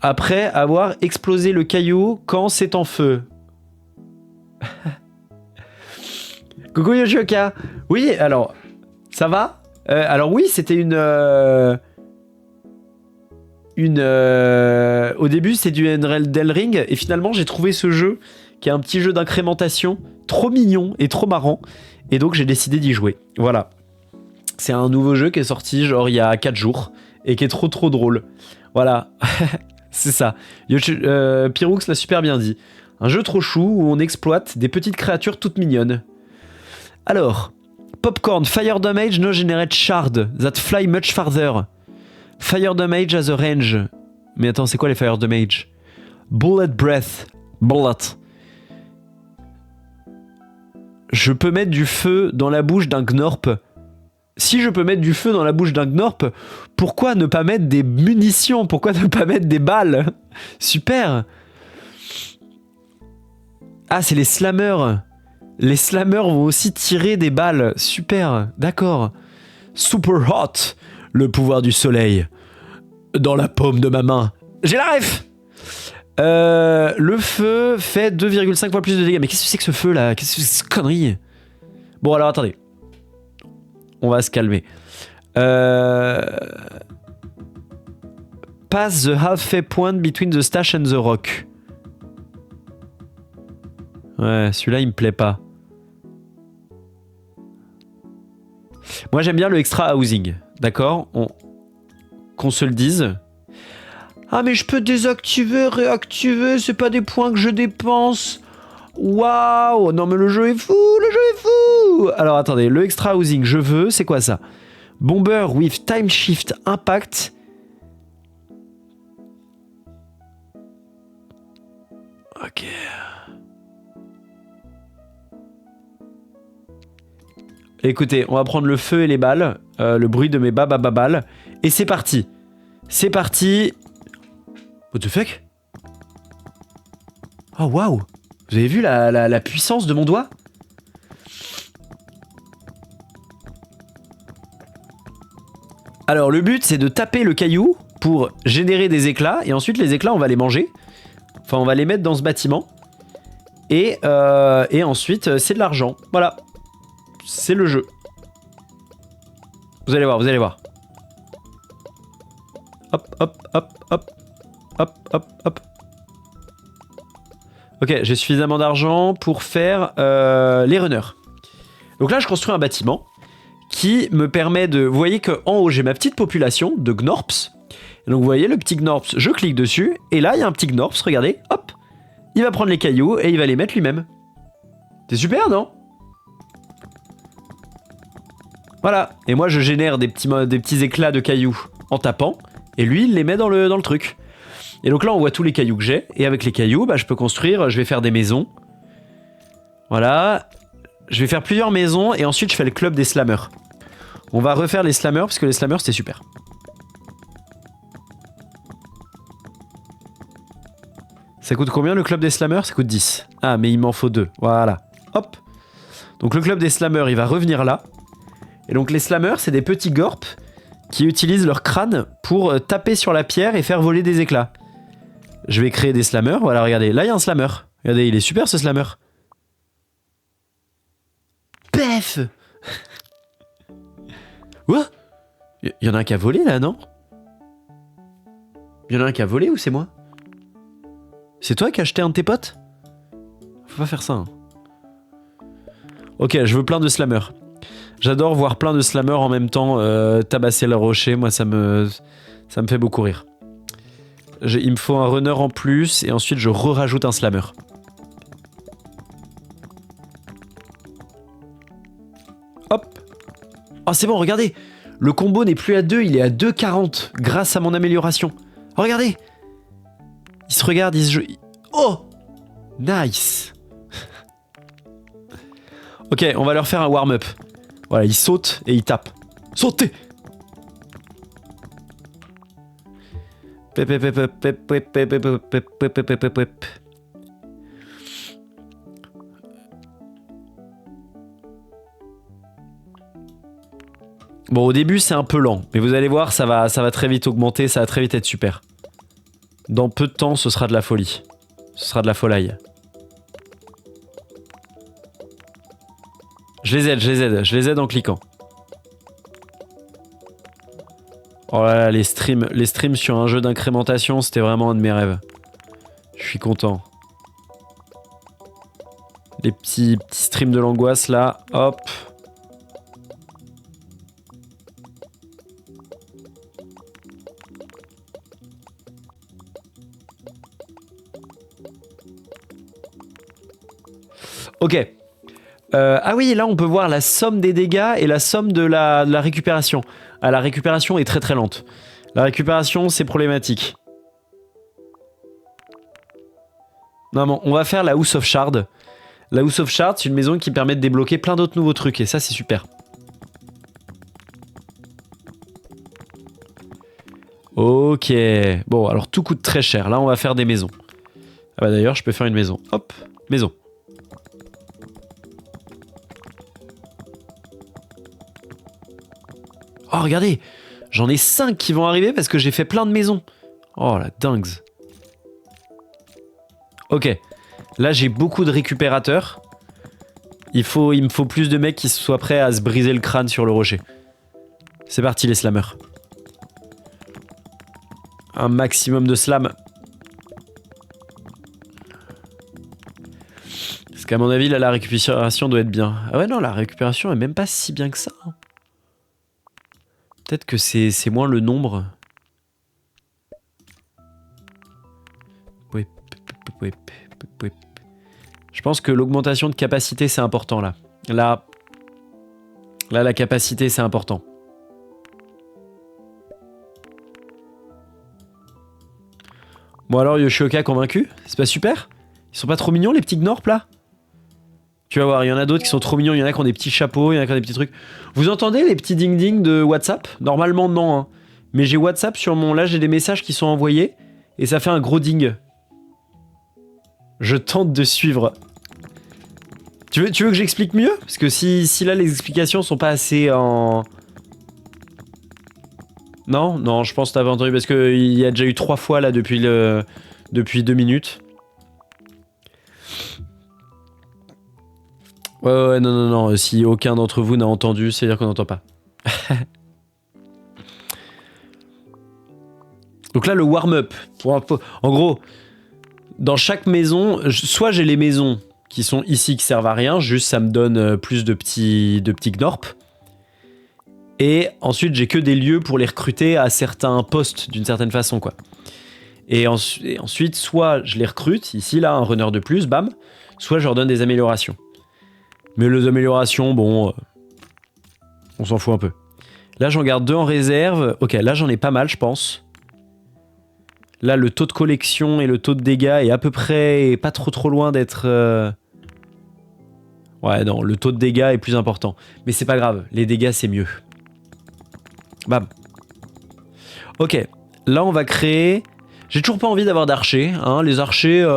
après avoir explosé le caillou quand c'est en feu. Coucou Yoshioka. Oui, alors, ça va? Alors oui, c'était au début, c'est du Elden Ring, et finalement, j'ai trouvé ce jeu, qui est un petit jeu d'incrémentation, trop mignon et trop marrant, et donc j'ai décidé d'y jouer. Voilà. C'est un nouveau jeu qui est sorti, genre, il y a 4 jours, et qui est trop drôle. Voilà. C'est ça. Pyroux l'a super bien dit. Un jeu trop chou où on exploite des petites créatures toutes mignonnes. Alors, Popcorn, Fire Damage no generate shard that fly much farther. Fire Damage has a range. Mais attends, c'est quoi les Fire Damage? Bullet Breath. Bullet. Je peux mettre du feu dans la bouche d'un Gnorp. Si je peux mettre du feu dans la bouche d'un Gnorp, pourquoi ne pas mettre des munitions? Pourquoi ne pas mettre des balles? Super. Ah, c'est les slammers. Les slammers vont aussi tirer des balles. Super, d'accord. Super hot. Le pouvoir du soleil. Dans la paume de ma main. J'ai la ref. Le feu fait 2,5 fois plus de dégâts. Mais qu'est-ce que c'est que ce feu là? Qu'est-ce que c'est que cette connerie? Bon alors attendez. On va se calmer. Pass the halfway point between the stash and the rock. Ouais, celui-là il me plaît pas. Moi j'aime bien le extra housing. D'accord? Qu'on se le dise. Ah mais je peux désactiver, réactiver, c'est pas des points que je dépense. Waouh! Non mais le jeu est fou, le jeu est fou! Alors attendez, le extra housing, je veux, c'est quoi ça? Bomber with time shift impact. Ok. Écoutez, on va prendre le feu et les balles, le bruit de mes balles, et c'est parti. C'est parti. What the fuck? Oh waouh! Vous avez vu la puissance de mon doigt? Alors le but c'est de taper le caillou pour générer des éclats, et ensuite les éclats on va les manger. Enfin on va les mettre dans ce bâtiment. Et ensuite c'est de l'argent. Voilà. C'est le jeu. Vous allez voir, vous allez voir. Hop, hop, hop, hop. Hop, hop, hop. Ok, j'ai suffisamment d'argent pour faire les runners. Donc là, je construis un bâtiment qui me permet de... Vous voyez qu'en haut, j'ai ma petite population de Gnorps. Et donc vous voyez, le petit Gnorps, je clique dessus. Et là, il y a un petit Gnorps, regardez, hop. Il va prendre les cailloux et il va les mettre lui-même. C'est super, non? Voilà. Et moi, je génère des petits éclats de cailloux en tapant. Et lui, il les met dans le truc. Et donc là, on voit tous les cailloux que j'ai. Et avec les cailloux, bah, je peux construire, je vais faire des maisons. Voilà. Je vais faire plusieurs maisons et ensuite, je fais le club des slammers. On va refaire les slammers parce que les slammers, c'était super. Ça coûte combien le club des slammers? Ça coûte 10. Ah, mais il m'en faut 2. Voilà. Hop. Donc le club des slammers, il va revenir là. Et donc les slammers, c'est des petits gorps qui utilisent leur crâne pour taper sur la pierre et faire voler des éclats. Je vais créer des slammers. Voilà, regardez. Là, il y a un slammer. Regardez, il est super ce slammer. Pef. Quoi? Il y en a un qui a volé là, non? Il y en a un qui a volé ou c'est moi? C'est toi qui as acheté un de tes potes? Faut pas faire ça. Hein. Ok, je veux plein de slammers. J'adore voir plein de slammers en même temps tabasser le rocher. Moi, ça me fait beaucoup rire. Il me faut un runner en plus et ensuite je rajoute un slammer. Hop. Oh, c'est bon, regardez. Le combo n'est plus à 2, il est à 2,40 grâce à mon amélioration. Oh, regardez. Ils se regardent, ils se jouent. Oh, nice. Ok, on va leur faire un warm-up. Voilà, ils sautent et ils tapent. Sautez. Bon, au début, c'est un peu lent, mais vous allez voir, ça va très vite augmenter, ça va très vite être super. Dans peu de temps, ce sera de la folie. Ce sera de la folaille. Je les aide en cliquant. Oh là là, les streams sur un jeu d'incrémentation, c'était vraiment un de mes rêves. Je suis content. Les petits streams de l'angoisse là, hop. Ok. Ah oui, là on peut voir la somme des dégâts et la somme de la récupération. Ah, la récupération est très très lente. La récupération, c'est problématique. Non, bon, on va faire la House of Shard. La House of Shard, c'est une maison qui permet de débloquer plein d'autres nouveaux trucs et ça, c'est super. Ok. Bon, alors tout coûte très cher. Là, on va faire des maisons. Ah bah d'ailleurs, je peux faire une maison. Hop, maison. Oh, regardez, j'en ai 5 qui vont arriver parce que j'ai fait plein de maisons. Oh, la dingue. Ok, là j'ai beaucoup de récupérateurs. Il me faut plus de mecs qui soient prêts à se briser le crâne sur le rocher. C'est parti les slammers. Un maximum de slam. Parce qu'à mon avis, là, la récupération doit être bien. Ah ouais, non, la récupération est même pas si bien que ça. Peut-être que c'est moins le nombre. Je pense que l'augmentation de capacité, c'est important, là. Là, la capacité, c'est important. Bon alors, Yoshioka convaincu? C'est pas super? Ils sont pas trop mignons, les petits gnorps, là? Tu vas voir, il y en a d'autres qui sont trop mignons, il y en a qui ont des petits chapeaux, il y en a qui ont des petits trucs. Vous entendez les petits ding-ding de WhatsApp? Normalement, non, hein. Mais j'ai WhatsApp sur mon... Là, j'ai des messages qui sont envoyés, et ça fait un gros ding. Je tente de suivre. Tu veux que j'explique mieux? Parce que si là, les explications sont pas assez en... Non? Non, je pense que t'avais entendu, parce qu'il y a déjà eu 3 fois, là, depuis 2 minutes. Ouais, non, si aucun d'entre vous n'a entendu, c'est-à-dire qu'on n'entend pas. Donc là, le warm-up. En gros, dans chaque maison, soit j'ai les maisons qui sont ici qui servent à rien, juste ça me donne plus de petits gnorps. Et ensuite, j'ai que des lieux pour les recruter à certains postes, d'une certaine façon, quoi. Et ensuite, soit je les recrute, ici, là, un runner de plus, bam, soit je leur donne des améliorations. Mais les améliorations, bon, on s'en fout un peu. Là, j'en garde 2 en réserve. Ok, là, j'en ai pas mal, je pense. Là, le taux de collection et le taux de dégâts est à peu près... pas trop loin d'être... Ouais, non, le taux de dégâts est plus important. Mais c'est pas grave, les dégâts, c'est mieux. Bam. Ok, là, on va créer... J'ai toujours pas envie d'avoir d'archers, hein. Les archers...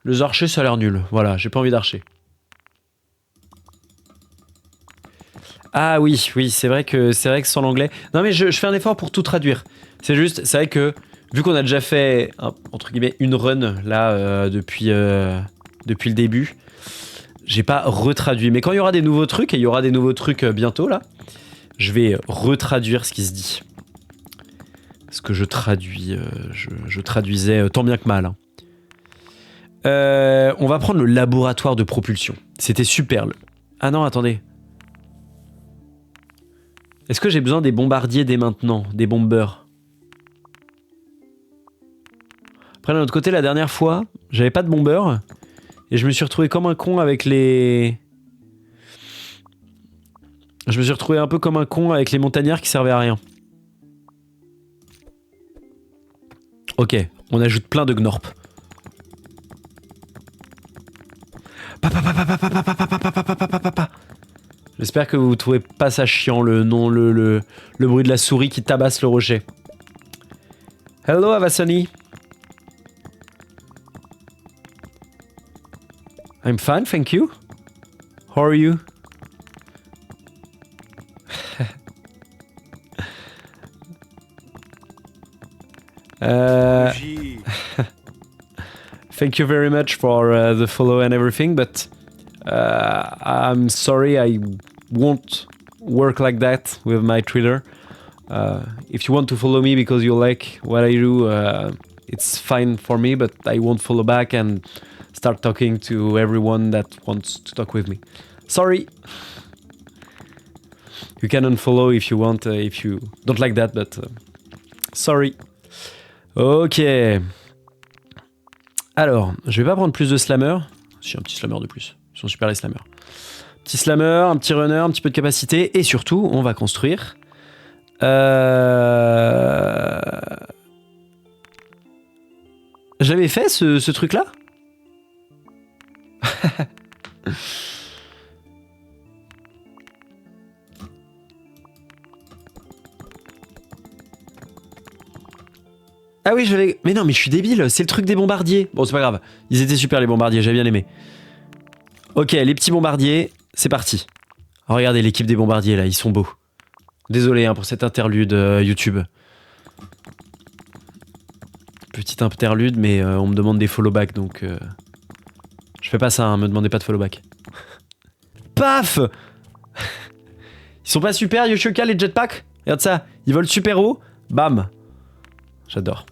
Les archers, ça a l'air nul. Voilà, j'ai pas envie d'archers. Ah oui, oui, c'est vrai que sans l'anglais. Non mais je fais un effort pour tout traduire. C'est juste, c'est vrai que vu qu'on a déjà fait entre guillemets une run là depuis le début, j'ai pas retraduit. Mais quand il y aura des nouveaux trucs, et il y aura des nouveaux trucs bientôt là, je vais retraduire ce qui se dit. Parce que je traduis, je traduisais tant bien que mal. Hein. On va prendre le laboratoire de propulsion. C'était super. Ah non, attendez. Est-ce que j'ai besoin des bombardiers dès maintenant? Des bombers? Après, d'un autre côté, la dernière fois, j'avais pas de bombers. Et je me suis retrouvé comme un con avec les... Je me suis retrouvé un peu comme un con avec les montagnards qui servaient à rien. Ok, on ajoute plein de gnorp. J'espère que vous trouvez pas ça chiant, le bruit de la souris qui tabasse le rocher. Hello Avasoni. I'm fine, thank you. How are you? Thank you very much for the follow and everything, but I'm sorry I won't work like that with my Twitter. If you want to follow me because you like what I do, it's fine for me, but I won't follow back and start talking to everyone that wants to talk with me. Sorry. You can unfollow if you want, if you don't like that, but sorry. Ok. Alors, je vais pas prendre plus de slammers. Si, un petit slammer de plus. Ils sont super les slammers. Petit slammer, un petit runner, un petit peu de capacité. Et surtout, on va construire... J'avais fait ce truc-là. Ah oui, j'avais... Mais non, mais je suis débile, c'est le truc des bombardiers. Bon, c'est pas grave. Ils étaient super, les bombardiers, j'ai bien aimé. Ok, les petits bombardiers, c'est parti. Oh, regardez l'équipe des bombardiers, là, ils sont beaux. Désolé hein, pour cet interlude YouTube. Petit interlude, mais on me demande des follow-back, donc... Je fais pas ça, hein, me demandez pas de follow-back. Paf. Ils sont pas super, Yoshoka, les jetpacks? Regarde ça, ils volent super haut. Bam. J'adore.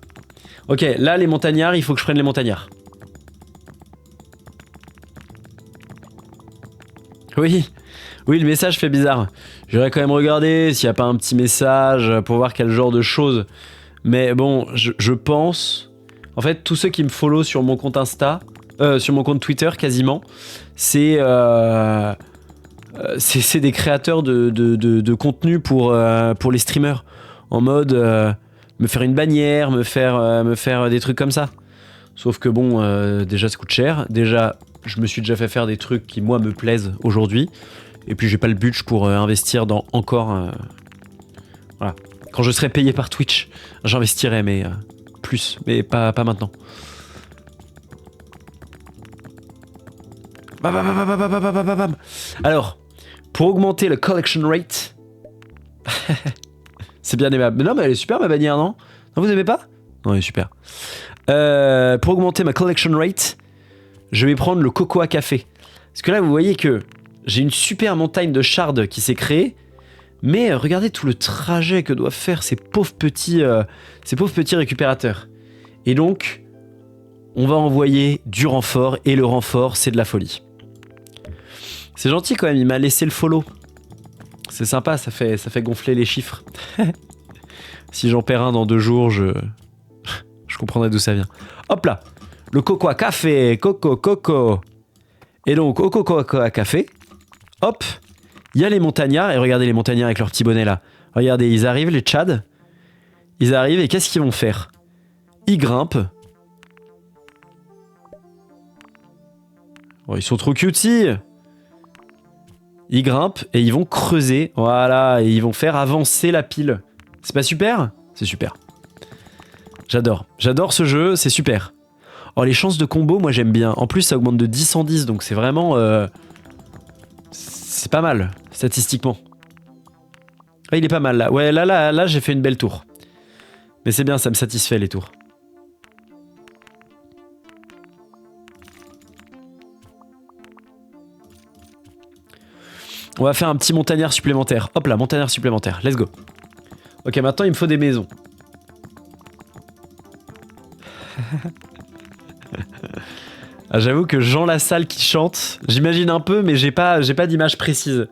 Ok, là, les montagnards, il faut que je prenne les montagnards. Oui, oui, le message fait bizarre. J'aurais quand même regardé s'il n'y a pas un petit message pour voir quel genre de choses. Mais bon, je pense... En fait, tous ceux qui me follow sur mon compte Insta, sur mon compte Twitter quasiment, c'est des créateurs de contenu pour les streamers. En mode me faire une bannière, me faire des trucs comme ça. Sauf que bon, déjà ça coûte cher. Déjà, je me suis déjà fait faire des trucs qui moi me plaisent aujourd'hui. Et puis j'ai pas le budget pour investir dans encore... Voilà. Quand je serai payé par Twitch, j'investirai, mais plus, mais pas maintenant. Alors, pour augmenter le collection rate... C'est bien aimable. Mais non, mais elle est super ma bannière, non? Non, vous aimez pas? Non, elle est super. Pour augmenter ma collection rate, je vais prendre le cocoa café. Parce que là, vous voyez que j'ai une super montagne de shards qui s'est créée. Mais regardez tout le trajet que doivent faire ces pauvres petits récupérateurs. Et donc, on va envoyer du renfort. Et le renfort, c'est de la folie. C'est gentil quand même, il m'a laissé le follow. C'est sympa, ça fait gonfler les chiffres. Si j'en perds un dans 2 jours, je comprendrai d'où ça vient. Hop là, le cocoa café, coco. Et donc, au cocoa café, hop, il y a les montagnards. Et regardez les montagnards avec leur petit bonnet là. Regardez, ils arrivent, les Tchads. Ils arrivent et qu'est-ce qu'ils vont faire? Ils grimpent. Oh, ils sont trop cutie. Ils grimpent et ils vont creuser. Voilà, et ils vont faire avancer la pile. C'est pas super? C'est super. J'adore. J'adore ce jeu, c'est super. Oh, les chances de combo, moi j'aime bien. En plus, ça augmente de 10 en 10, donc c'est vraiment... c'est pas mal, statistiquement. Ah, il est pas mal là. Ouais, là, j'ai fait une belle tour. Mais c'est bien, ça me satisfait les tours. On va faire un petit montagnard supplémentaire. Hop là, montagnard supplémentaire. Let's go. Ok, maintenant il me faut des maisons. Ah, j'avoue que Jean Lassalle qui chante, j'imagine un peu, mais j'ai pas d'image précise.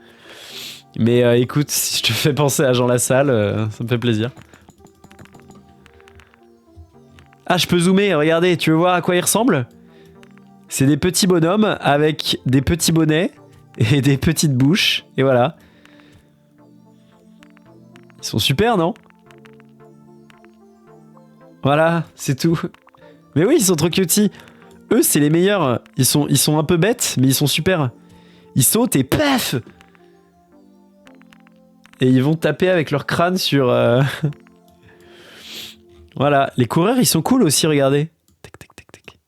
Mais écoute, si je te fais penser à Jean Lassalle, ça me fait plaisir. Ah, je peux zoomer, regardez, tu veux voir à quoi ils ressemblent? C'est des petits bonhommes avec des petits bonnets et des petites bouches, et voilà. Ils sont super, non? Voilà, c'est tout. Mais oui, ils sont trop cutie. Eux, c'est les meilleurs. Ils sont un peu bêtes, mais ils sont super. Ils sautent et paf! Et ils vont taper avec leur crâne sur... Voilà, les coureurs, ils sont cool aussi, regardez. Tac, tac, tac, tac.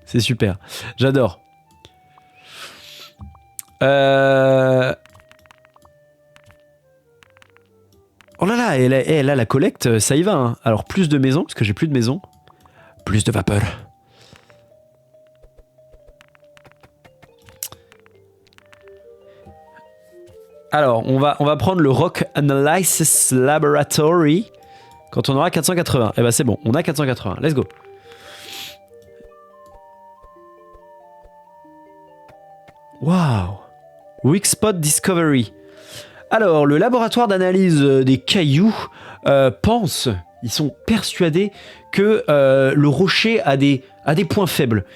C'est super. J'adore. Oh là là, et là, la collecte, ça y va. Hein. Alors, plus de maisons, parce que j'ai plus de maisons. Plus de vapeur. Alors, on va prendre le Rock Analysis Laboratory quand on aura 480. Eh ben c'est bon, on a 480. Let's go. Waouh. Weak Spot Discovery. Alors, le laboratoire d'analyse des cailloux pense, ils sont persuadés que le rocher a des points faibles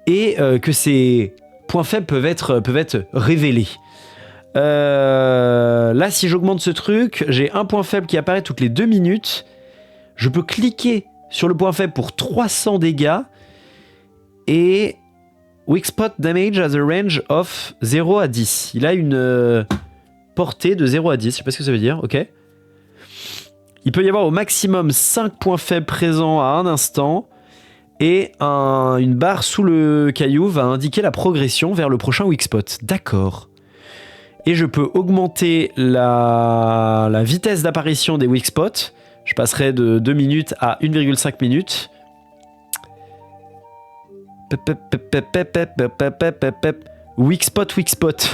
et que ces points faibles peuvent être révélés. Là, si j'augmente ce truc, j'ai un point faible qui apparaît toutes les 2 minutes. Je peux cliquer sur le point faible pour 300 dégâts. Et Weak Spot Damage has a range of 0 à 10. Il a une portée de 0 à 10. Je sais pas ce que ça veut dire, ok. Il peut y avoir au maximum 5 points faibles présents à un instant. Et une barre sous le caillou va indiquer la progression vers le prochain Weak Spot. D'accord. Et je peux augmenter la vitesse d'apparition des weak spots. Je passerai de 2 minutes à 1,5 minutes. Weak spot.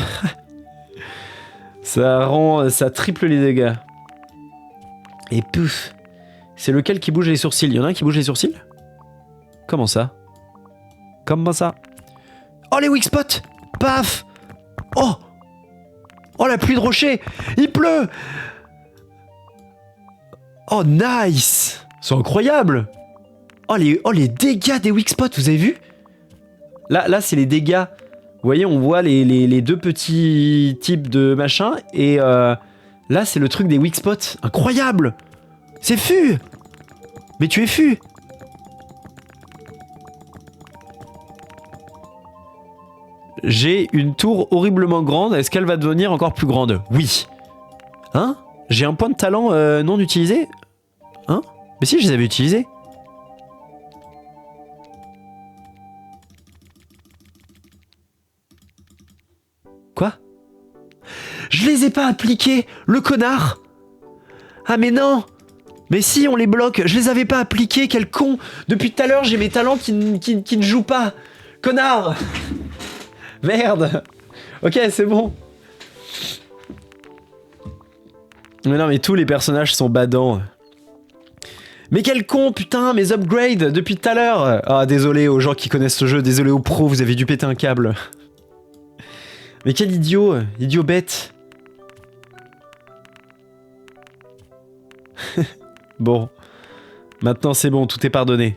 Ça triple les dégâts. Et pouf. C'est lequel qui bouge les sourcils? Il y en a un qui bouge les sourcils? Comment ça? Comment ça? Oh, les weak spots! Paf! Oh! Oh, la pluie de rochers! Il pleut! Oh, nice! C'est incroyable! Oh, les dégâts des weak spots, vous avez vu? Là c'est les dégâts. Vous voyez, on voit les deux petits types de machin. Et là, c'est le truc des weak spots. Incroyable! C'est fu! Mais tu es fu! J'ai une tour horriblement grande. Est-ce qu'elle va devenir encore plus grande? Oui. Hein? J'ai un point de talent non utilisé? Hein? Mais si, je les avais utilisés. Quoi? Je les ai pas appliqués, le connard! Ah mais non! Mais si, on les bloque. Je les avais pas appliqués, quel con! Depuis tout à l'heure, j'ai mes talents qui ne jouent pas. Connard! Merde. Ok, c'est bon. Mais non, mais tous les personnages sont badants. Mais quel con, putain, mes upgrades depuis tout à l'heure. Ah, désolé aux gens qui connaissent ce jeu, désolé aux pros, vous avez dû péter un câble. Mais quel idiot, idiot bête. Bon. Maintenant c'est bon, tout est pardonné.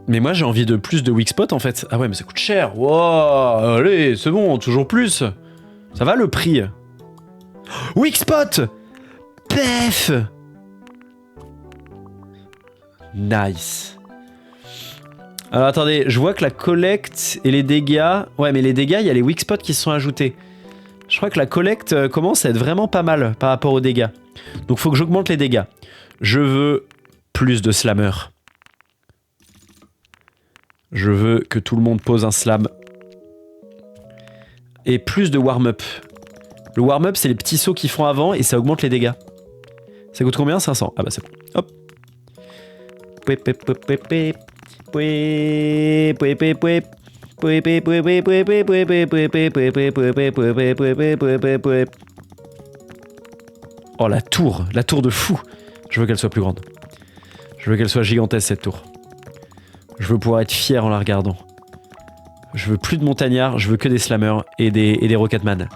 Mais moi j'ai envie de plus de weak spot en fait. Ah ouais mais ça coûte cher. Wow, allez, c'est bon, toujours plus. Ça va le prix. Weak spot. Pef. Nice. Alors attendez, je vois que la collecte et les dégâts... Ouais mais les dégâts, il y a les weak spots qui se sont ajoutés. Je crois que la collecte commence à être vraiment pas mal par rapport aux dégâts. Donc faut que j'augmente les dégâts. Je veux plus de slammer. Je veux que tout le monde pose un slam. Et plus de warm-up. Le warm-up, c'est les petits sauts qu'ils font avant et ça augmente les dégâts. Ça coûte combien? 500. Ah bah c'est bon. Hop. Oh la tour de fou. Je veux qu'elle soit plus grande. Je veux qu'elle soit gigantesque cette tour. Je veux pouvoir être fier en la regardant. Je veux plus de montagnards, je veux que des slammers et des rocketman.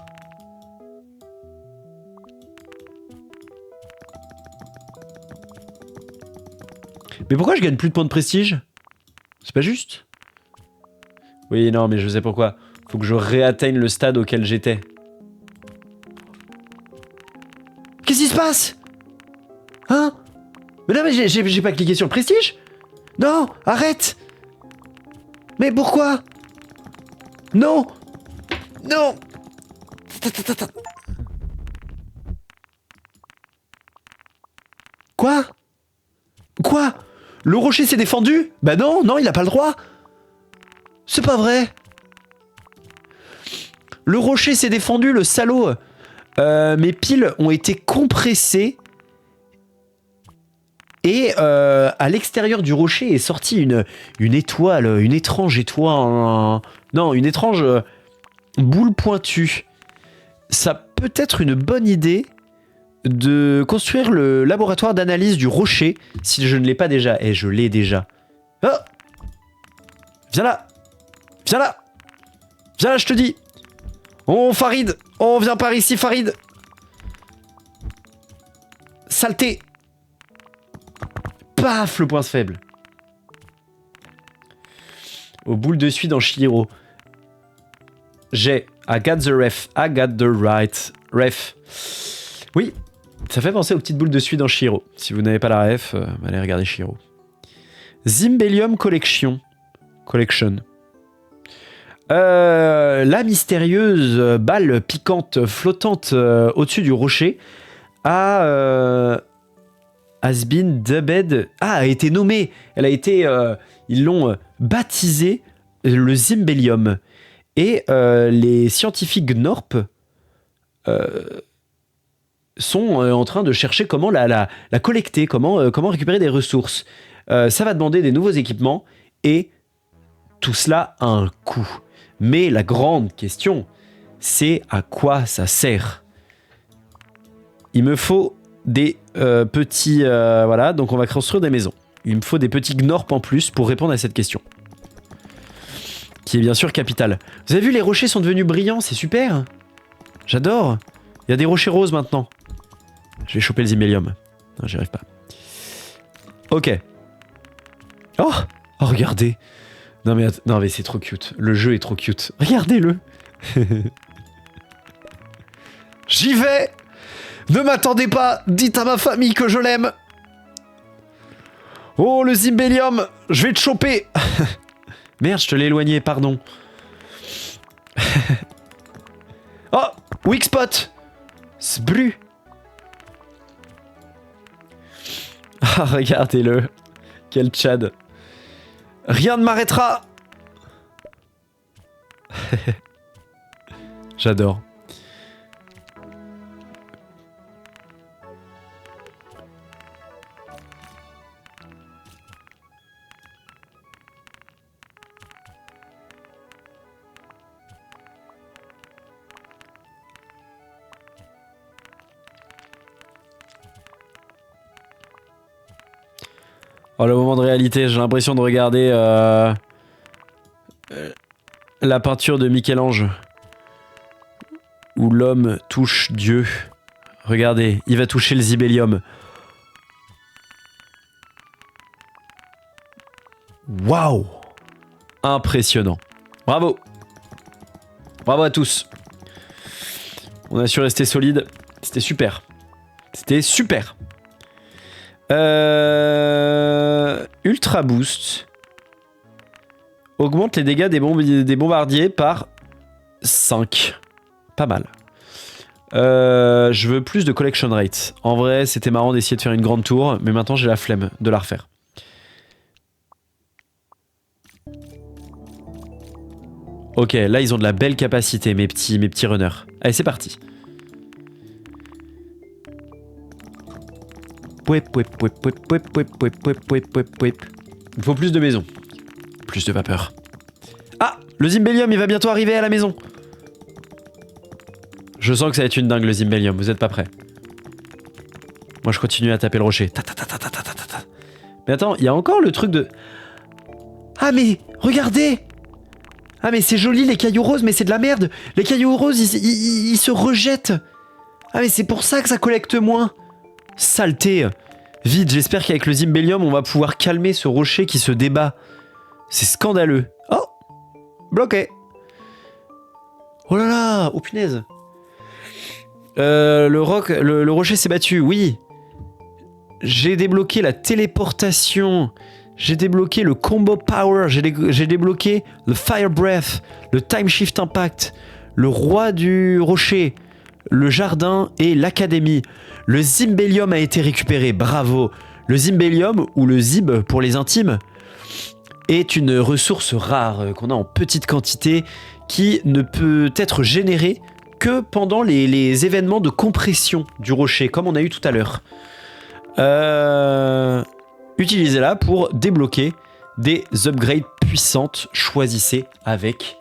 Mais pourquoi je gagne plus de points de prestige? C'est pas juste? Oui, non, mais je sais pourquoi. Faut que je réatteigne le stade auquel j'étais. Qu'est-ce qui se passe? Hein? Mais non, mais j'ai pas cliqué sur le prestige? Non, arrête! Mais pourquoi? Non! Non! Quoi? Quoi? Le rocher s'est défendu? Bah non, non, il a pas le droit. C'est pas vrai. Le rocher s'est défendu, le salaud. Mes piles ont été compressées. Et à l'extérieur du rocher est sortie une étoile, une étrange étoile. Non, une étrange boule pointue. Ça peut être une bonne idée de construire le laboratoire d'analyse du rocher si je ne l'ai pas déjà. Et je l'ai déjà. Oh! Viens là! Viens là! Viens là, je te dis! Oh, Farid! Oh, viens par ici, Farid! Saleté! Paf, le point faible. Aux boules de suie dans Shihiro. J'ai I got the ref. I got the right ref. Oui, ça fait penser aux petites boules de suie dans Shihiro. Si vous n'avez pas la ref, allez regarder Shihiro. Zimbellium Collection. La mystérieuse balle piquante flottante au-dessus du rocher has been dubbed. A été nommée. Elle a été. Ils l'ont baptisé le Zimbellium. Et les scientifiques GNORP sont en train de chercher comment la collecter, comment récupérer des ressources. Ça va demander des nouveaux équipements et tout cela a un coût. Mais la grande question, c'est à quoi ça sert? Il me faut des petits... voilà, donc on va construire des maisons. Il me faut des petits GNORP en plus pour répondre à cette question. Qui est bien sûr capitale. Vous avez vu, les rochers sont devenus brillants, c'est super. J'adore. Il y a des rochers roses maintenant. Je vais choper le Zimbellium. Non, j'y arrive pas. Ok. Oh, regardez. Non mais c'est trop cute. Le jeu est trop cute. Regardez-le. J'y vais. Ne m'attendez pas. Dites à ma famille que je l'aime. Oh, le Zimbellium. Je vais te choper. Merde, je te l'ai éloigné, pardon. Oh, weak spot. Sblu. Ah, regardez-le. Quel tchad. Rien ne m'arrêtera. J'adore. Oh, le moment de réalité, j'ai l'impression de regarder la peinture de Michel-Ange où l'homme touche Dieu. Regardez, il va toucher le Zimbellium. Waouh! Impressionnant. Bravo! Bravo à tous. On a su rester solide. C'était super. C'était super. Ultra Boost augmente les dégâts des bombardiers par 5. Pas mal. Je veux plus de collection rate. En vrai, c'était marrant d'essayer de faire une grande tour, mais maintenant j'ai la flemme de la refaire. Ok, là ils ont de la belle capacité, mes petits runners. Allez, c'est parti. Il me faut plus de maisons. Plus de vapeur. Ah, le Zimbellium, il va bientôt arriver à la maison. Je sens que ça va être une dingue, le Zimbellium. Vous êtes pas prêts? Moi, je continue à taper le rocher. Mais attends, il y a encore le truc de... Ah mais, regardez! Ah mais c'est joli les cailloux roses, mais c'est de la merde! Les cailloux roses, ils se rejettent! Ah mais c'est pour ça que ça collecte moins! Saleté! Vite, j'espère qu'avec le Zimbellium, on va pouvoir calmer ce rocher qui se débat. C'est scandaleux. Oh! Bloqué! Oh là là! Oh punaise! Le rocher s'est battu, oui! J'ai débloqué la téléportation. J'ai débloqué le combo power. J'ai débloqué le fire breath, le time shift impact, le roi du rocher, le jardin et l'académie. Le Zimbellium a été récupéré, bravo. Le Zimbellium, ou le Zib pour les intimes, est une ressource rare qu'on a en petite quantité qui ne peut être générée que pendant les événements de compression du rocher, comme on a eu tout à l'heure. Utilisez-la pour débloquer des upgrades puissantes. Choisissez avec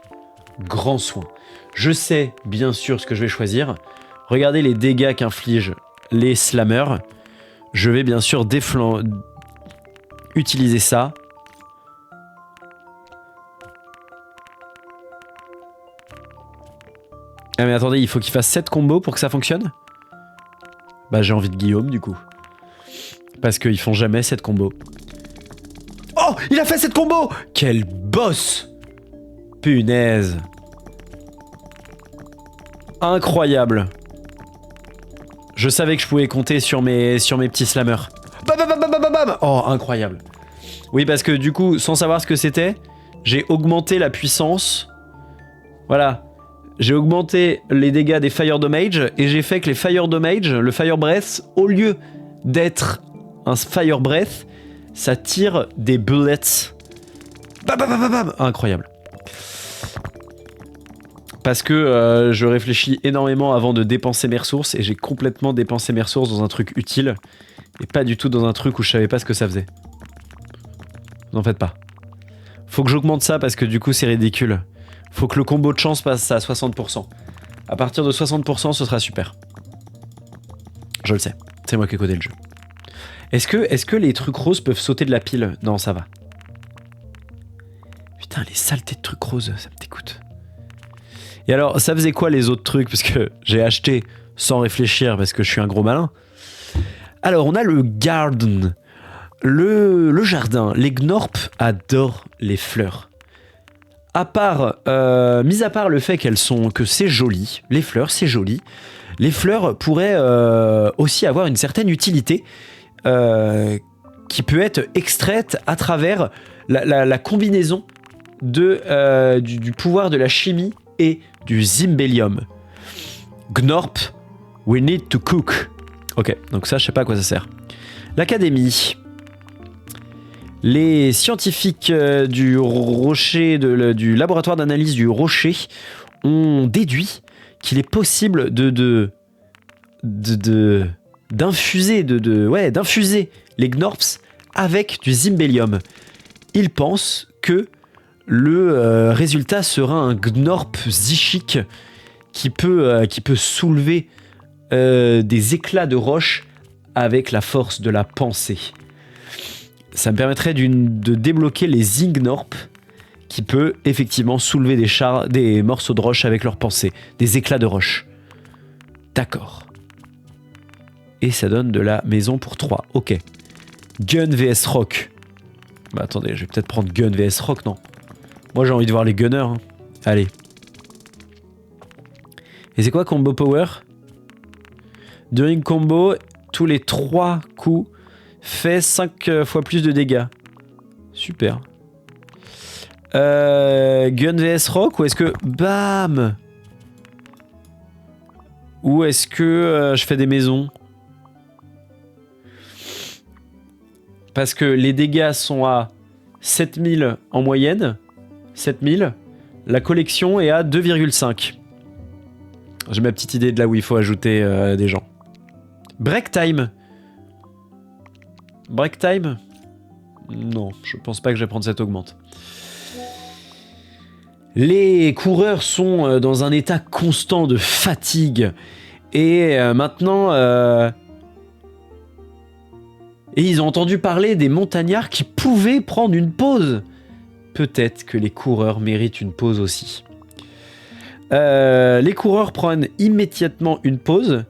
grand soin. Je sais bien sûr ce que je vais choisir. Regardez les dégâts qu'infligent les slammers. Je vais bien sûr utiliser ça. Ah mais attendez, il faut qu'il fasse 7 combos pour que ça fonctionne? Bah j'ai envie de Guillaume du coup. Parce qu'ils font jamais cette combo. Oh, il a fait cette combo! Quel boss! Punaise. Incroyable. Je savais que je pouvais compter sur mes petits slammers. Bam, bam, bam, bam, bam, bam. Oh, incroyable. Oui, parce que du coup, sans savoir ce que c'était, j'ai augmenté la puissance. Voilà. J'ai augmenté les dégâts des Fire Damage et j'ai fait que les Fire Damage, le Fire Breath, au lieu d'être un Fire Breath, ça tire des bullets. Bam, bam, bam, bam, bam. Incroyable. Parce que je réfléchis énormément avant de dépenser mes ressources et j'ai complètement dépensé mes ressources dans un truc utile et pas du tout dans un truc où je savais pas ce que ça faisait. N'en faites pas. Faut que j'augmente ça parce que du coup c'est ridicule. Faut que le combo de chance passe à 60%. À partir de 60%, ce sera super. Je le sais. C'est moi qui ai codé le jeu. Est-ce que les trucs roses peuvent sauter de la pile? Non, ça va. Putain, les saletés de trucs roses, ça me dégoûte. Et alors, ça faisait quoi les autres trucs? Parce que j'ai acheté sans réfléchir parce que je suis un gros malin. Alors, on a le garden. Le jardin. Les Gnorp adorent les fleurs. Mis à part le fait que c'est joli, les fleurs, c'est joli. Les fleurs pourraient aussi avoir une certaine utilité qui peut être extraite à travers la combinaison du pouvoir de la chimie et du Zimbellium. Gnorp, we need to cook. Ok, donc ça, je sais pas à quoi ça sert. L'académie. Les scientifiques du rocher, du laboratoire d'analyse du rocher ont déduit qu'il est possible d'infuser les Gnorps avec du Zimbellium. Ils pensent que le résultat sera un Gnorp Zichic qui peut soulever des éclats de roche avec la force de la pensée. Ça me permettrait de débloquer les Zingnorp qui peut effectivement soulever des morceaux de roche avec leur pensée, des éclats de roche. D'accord. Et ça donne de la maison pour 3. Ok. Gun vs Rock. Bah attendez, je vais peut-être prendre Gun vs Rock, non? Moi j'ai envie de voir les gunners. Hein. Allez. Et c'est quoi combo power? During combo, tous les 3 coups fait 5 fois plus de dégâts. Super. Gun vs Rock ou est-ce que... Bam! Ou est-ce que je fais des maisons? Parce que les dégâts sont à 7000 en moyenne. 7000. La collection est à 2,5. J'ai ma petite idée de là où il faut ajouter des gens. Break time. Break time? Non, je pense pas que je vais prendre cette augmente. Les coureurs sont dans un état constant de fatigue. Et maintenant... Et ils ont entendu parler des montagnards qui pouvaient prendre une pause. Peut-être que les coureurs méritent une pause aussi. Les coureurs prennent immédiatement une pause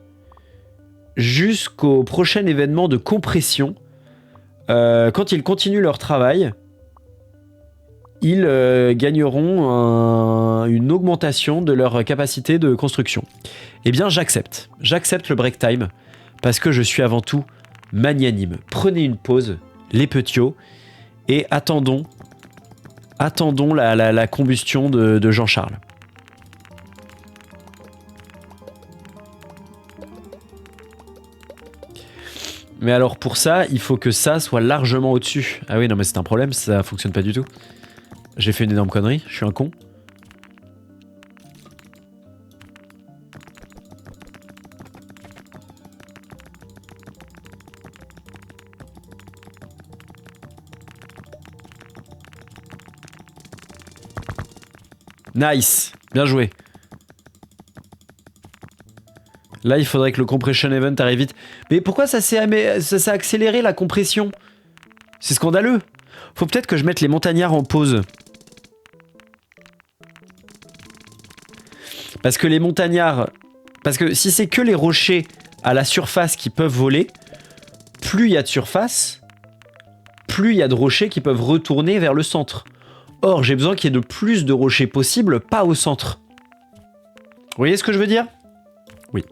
jusqu'au prochain événement de compression. Quand ils continuent leur travail, ils gagneront une augmentation de leur capacité de construction. Eh bien, j'accepte. J'accepte le break time parce que je suis avant tout magnanime. Prenez une pause, les petits, et attendons la combustion de Jean-Charles. Mais alors pour ça, il faut que ça soit largement au-dessus. Ah oui, non mais c'est un problème, ça fonctionne pas du tout. J'ai fait une énorme connerie, je suis un con. Nice, bien joué. Là, il faudrait que le compression event arrive vite. Mais pourquoi ça s'est accéléré la compression? C'est scandaleux. Faut peut-être que je mette les montagnards en pause. Parce que les montagnards... Parce que si c'est que les rochers à la surface qui peuvent voler, plus il y a de surface, plus il y a de rochers qui peuvent retourner vers le centre. Or, j'ai besoin qu'il y ait de plus de rochers possibles, pas au centre. Vous voyez ce que je veux dire? Oui.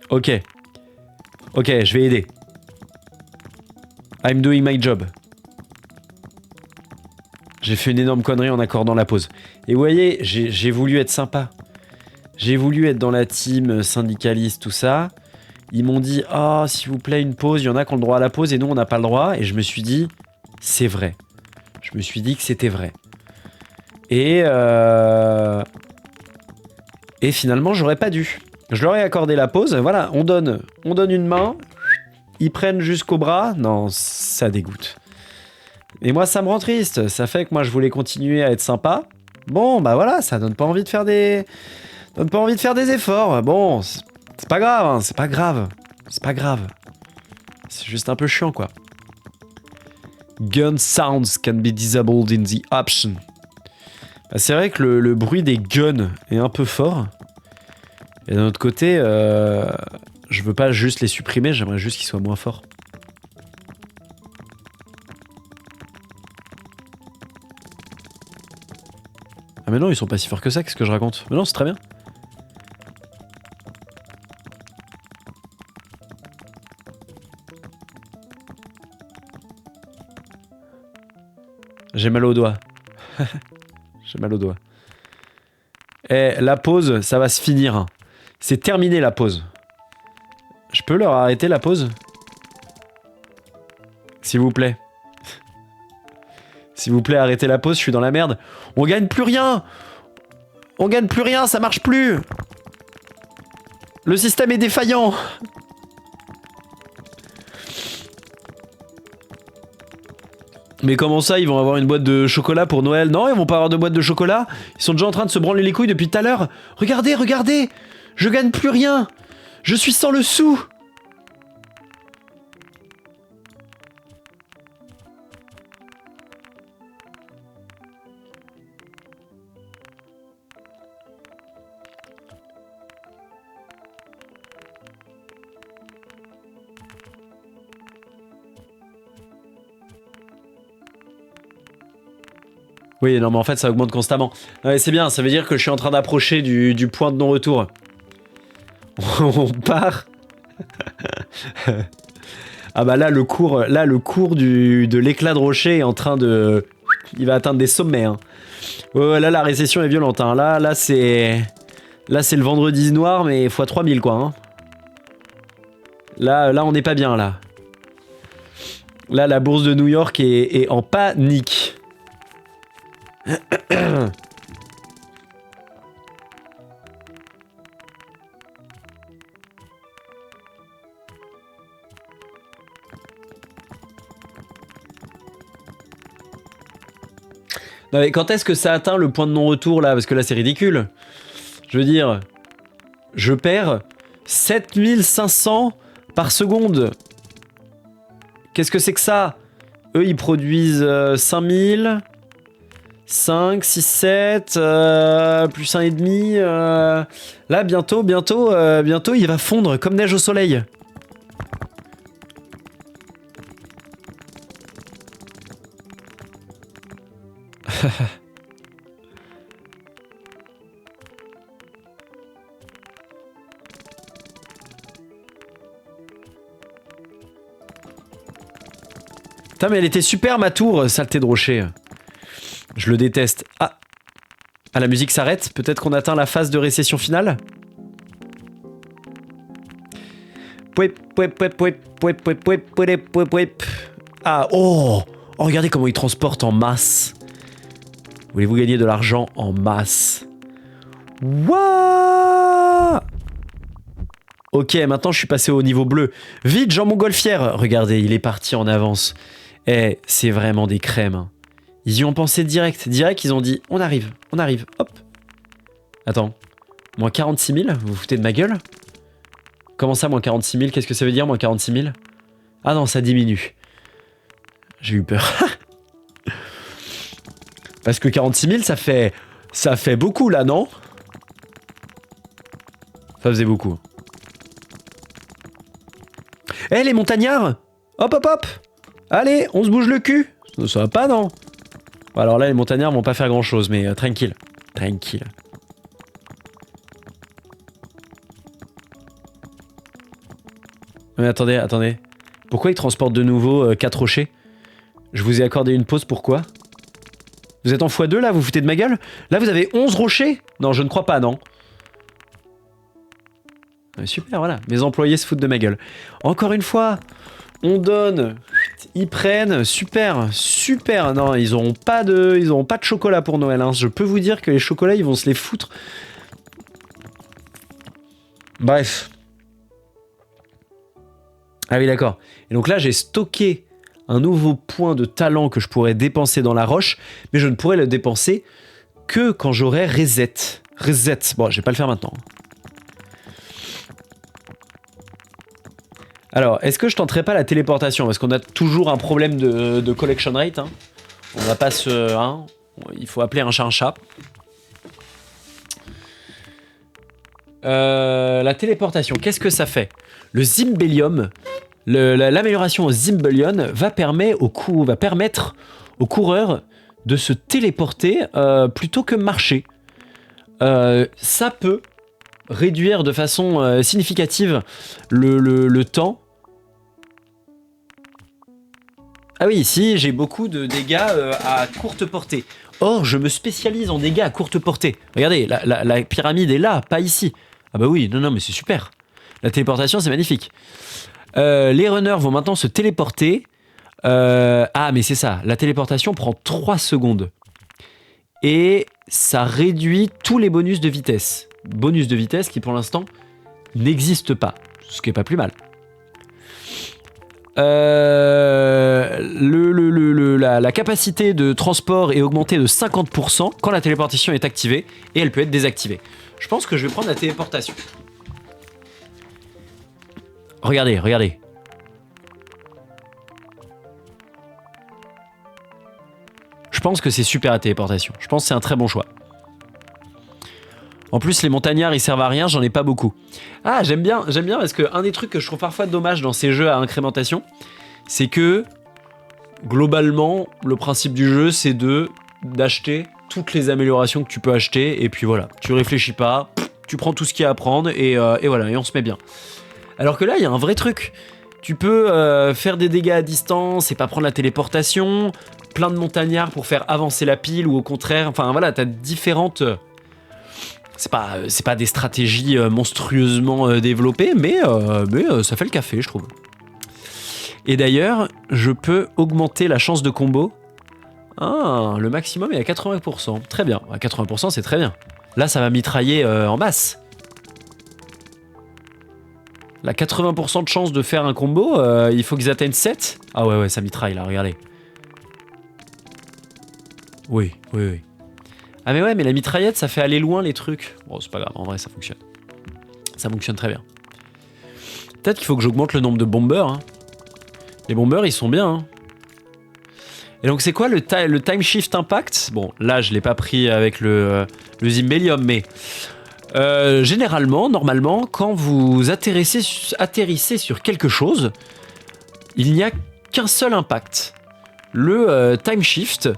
Ok. Ok, je vais aider. I'm doing my job. J'ai fait une énorme connerie en accordant la pause. Et vous voyez, j'ai voulu être sympa. J'ai voulu être dans la team syndicaliste, tout ça. Ils m'ont dit « Oh, s'il vous plaît, une pause. Il y en a qui ont le droit à la pause et nous, on n'a pas le droit. » Et je me suis dit « C'est vrai. » Je me suis dit que c'était vrai. Et finalement, j'aurais pas dû. Je leur ai accordé la pause. Voilà, on donne une main. Ils prennent jusqu'au bras. Non, ça dégoûte. Et moi, ça me rend triste. Ça fait que moi, je voulais continuer à être sympa. Bon, bah voilà, ça donne pas envie de faire des... donne pas envie de faire des efforts. Bon, c'est pas grave, hein, c'est pas grave. C'est pas grave. C'est juste un peu chiant, quoi. Gun sounds can be disabled in the option. Bah, c'est vrai que le bruit des guns est un peu fort. Et d'un autre côté, je veux pas juste les supprimer, j'aimerais juste qu'ils soient moins forts. Ah mais non, ils sont pas si forts que ça, qu'est-ce que je raconte? Mais non, c'est très bien. J'ai mal au doigt. J'ai mal au doigt. Eh, la pause, ça va se finir. C'est terminé la pause. Je peux leur arrêter la pause? S'il vous plaît. S'il vous plaît, arrêtez la pause, je suis dans la merde. On gagne plus rien! On gagne plus rien, ça marche plus! Le système est défaillant! Mais comment ça, ils vont avoir une boîte de chocolat pour Noël? Non, ils vont pas avoir de boîte de chocolat. Ils sont déjà en train de se branler les couilles depuis tout à l'heure. Regardez, regardez! Je gagne plus rien! Je suis sans le sou! Oui, non, mais en fait, ça augmente constamment. Ouais, c'est bien, ça veut dire que je suis en train d'approcher du point de non-retour. On part. Ah bah là, le cours de l'éclat de rocher est en train de... Il va atteindre des sommets. Hein. Ouais, là, la récession est violente. Hein. Là, c'est le vendredi noir, mais x 3000, quoi. Hein. Là, on n'est pas bien, là. Là, la bourse de New York est en panique. Non mais quand est-ce que ça atteint le point de non-retour là? Parce que là c'est ridicule. Je veux dire, je perds 7500 par seconde. Qu'est-ce que c'est que ça? Eux ils produisent 5000, 5, 6, 7, plus 1,5. Là bientôt il va fondre comme neige au soleil. Putain mais elle était super ma tour, saleté de rocher. Je le déteste. Ah, la musique s'arrête. Peut-être qu'on atteint la phase de récession finale. Ah, oh, regardez comment il transporte en masse. Voulez-vous gagner de l'argent en masse? Wouah! Ok, maintenant je suis passé au niveau bleu. Vite, Jean Montgolfière! Regardez, il est parti en avance. Eh, c'est vraiment des crèmes. Ils y ont pensé direct. Direct, ils ont dit, on arrive, hop. Attends, moins 46 000? Vous vous foutez de ma gueule? Comment ça, moins 46 000? Qu'est-ce que ça veut dire, moins 46 000? Ah non, ça diminue. J'ai eu peur. Parce que 46 000, ça fait beaucoup, là, non? Ça faisait beaucoup. Eh, les montagnards! Hop, hop, hop! Allez, on se bouge le cul! Ça va pas, non? Bon, alors là, les montagnards vont pas faire grand-chose, mais tranquille. Tranquille. Mais attendez. Pourquoi ils transportent de nouveau 4 rochers? Je vous ai accordé une pause, pourquoi? Vous êtes en x2 là? Vous vous foutez de ma gueule? Là vous avez 11 rochers? Non, je ne crois pas, non. Super, voilà. Mes employés se foutent de ma gueule. Encore une fois, on donne, ils prennent, super. Non, ils auront pas de chocolat pour Noël, hein. Je peux vous dire que les chocolats, ils vont se les foutre. Bref. Ah oui, d'accord. Et donc là, j'ai stocké un nouveau point de talent que je pourrais dépenser dans la roche, mais je ne pourrais le dépenser que quand j'aurai reset. Reset. Bon, je vais pas le faire maintenant. Alors, est-ce que je tenterai pas la téléportation? Parce qu'on a toujours un problème de collection rate. Hein. On va pas se... Hein, il faut appeler un chat un chat. La téléportation, qu'est-ce que ça fait? Le Zimbellium, l'amélioration au Zimbellion va permettre aux coureurs de se téléporter plutôt que marcher. Ça peut réduire de façon significative le temps. Ah oui, ici j'ai beaucoup de dégâts à courte portée. Or, je me spécialise en dégâts à courte portée. Regardez, la pyramide est là, pas ici. Ah bah oui, non, mais c'est super. La téléportation, c'est magnifique. Les runners vont maintenant se téléporter. Ah, mais c'est ça. La téléportation prend 3 secondes. Et ça réduit tous les bonus de vitesse. Bonus de vitesse qui, pour l'instant, n'existe pas. Ce qui est pas plus mal. La capacité de transport est augmentée de 50% quand la téléportation est activée. Et elle peut être désactivée. Je pense que je vais prendre la téléportation. Regardez. Je pense que c'est super la téléportation. Je pense que c'est un très bon choix. En plus, les montagnards, ils servent à rien, j'en ai pas beaucoup. Ah, j'aime bien parce que un des trucs que je trouve parfois dommage dans ces jeux à incrémentation, c'est que, globalement, le principe du jeu, c'est d'acheter toutes les améliorations que tu peux acheter, et puis voilà, tu réfléchis pas, tu prends tout ce qu'il y a à prendre, et voilà, et on se met bien. Alors que là, il y a un vrai truc. Tu peux faire des dégâts à distance et pas prendre la téléportation, plein de montagnards pour faire avancer la pile, ou au contraire, enfin voilà, t'as différentes C'est pas des stratégies monstrueusement développées, mais ça fait le café, je trouve. Et d'ailleurs, je peux augmenter la chance de combo. Ah, le maximum est à 80%. Très bien. À 80%, c'est très bien. Là, ça va mitrailler en masse. La 80% de chance de faire un combo, il faut qu'ils atteignent 7. Ah ouais, ça mitraille là, regardez. Oui. Ah mais ouais, mais la mitraillette, ça fait aller loin les trucs. Bon, c'est pas grave, en vrai, ça fonctionne. Ça fonctionne très bien. Peut-être qu'il faut que j'augmente le nombre de bombers. Hein. Les bombers, ils sont bien. Hein. Et donc, c'est quoi le time shift impact? Bon, là, je l'ai pas pris avec le Zimbellium, mais... généralement, normalement, quand vous atterrissez sur quelque chose, il n'y a qu'un seul impact. Le time shift,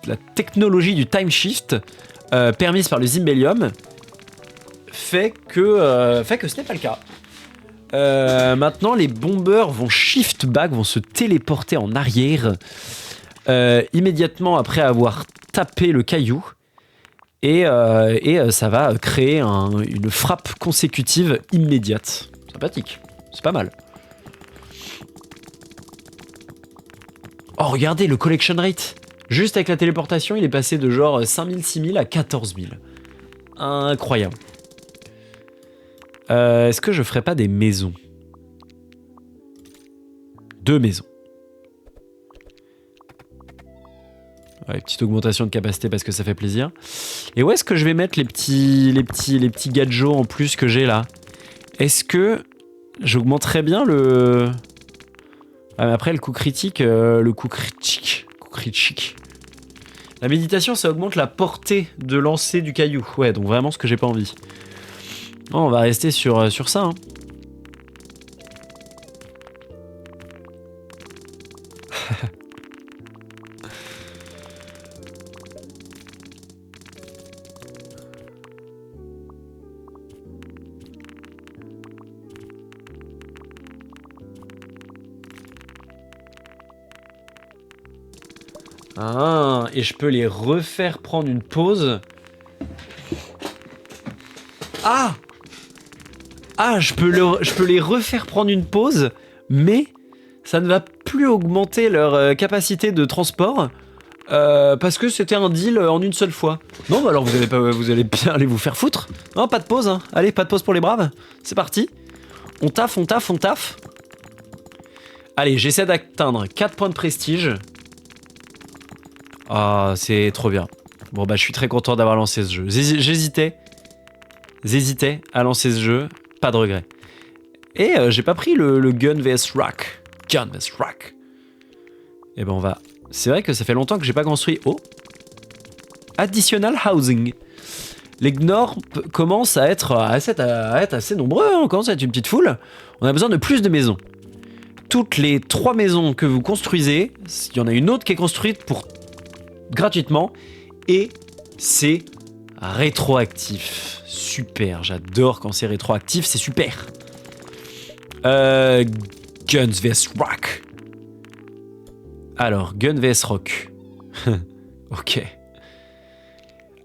la technologie du time shift permise par le Zimbellium, fait que ce n'est pas le cas. Maintenant, les bombers vont shift back, vont se téléporter en arrière immédiatement après avoir tapé le caillou. Et ça va créer une frappe consécutive immédiate. Sympathique, c'est pas mal. Oh, regardez le collection rate. Juste avec la téléportation, il est passé de genre 5000, 6000 à 14000. Incroyable. Est-ce que je ferais pas des maisons? 2 maisons. Ouais, petite augmentation de capacité parce que ça fait plaisir. Et où est-ce que je vais mettre les petits gadgets en plus que j'ai là? Est-ce que j'augmenterais bien le... Ah, mais après le coup critique, coup critique. La méditation, ça augmente la portée de lancer du caillou. Ouais, donc vraiment ce que j'ai pas envie. Oh, on va rester sur ça. Hein. Ah, et je peux les refaire prendre une pause. Ah, je peux les refaire prendre une pause, mais ça ne va plus augmenter leur capacité de transport parce que c'était un deal en une seule fois. Non, bah alors vous allez bien aller vous faire foutre. Non, pas de pause, hein. Allez, pas de pause pour les braves. C'est parti. On taffe. Allez, j'essaie d'atteindre 4 points de prestige. Ah, c'est trop bien. Bon, bah, je suis très content d'avoir lancé ce jeu. J'hésitais à lancer ce jeu. Pas de regret. Et j'ai pas pris le Gun vs Rock. Et ben, on va... C'est vrai que ça fait longtemps que j'ai pas construit... Oh, Additional Housing. Les Gnorp commencent à être assez nombreux. Hein. On commence à être une petite foule. On a besoin de plus de maisons. Toutes les 3 maisons que vous construisez, il y en a une autre qui est construite gratuitement, et c'est rétroactif. Super, j'adore quand c'est rétroactif, c'est super. Guns vs Rock. Alors, Gun vs Rock. Ok.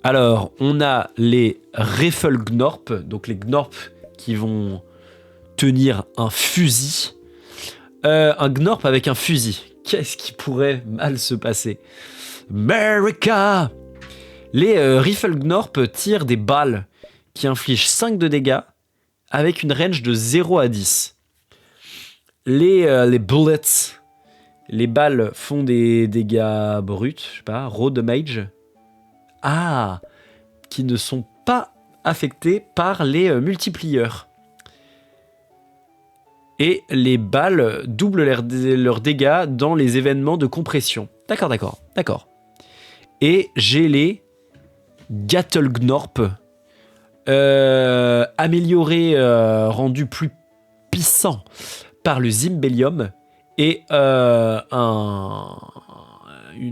Alors, on a les Rifle Gnorp, donc les Gnorp qui vont tenir un fusil. Un Gnorp avec un fusil. Qu'est-ce qui pourrait mal se passer? America! Les Rifle Gnorp tirent des balles qui infligent 5 de dégâts avec une range de 0 à 10. Les bullets, les balles font des dégâts bruts, je sais pas, raw damage. Ah! Qui ne sont pas affectés par les multiplieurs. Et les balles doublent leurs dégâts dans les événements de compression. D'accord. Et j'ai les Gattelgnorp améliorés, rendus plus puissants par le Zimbellium et une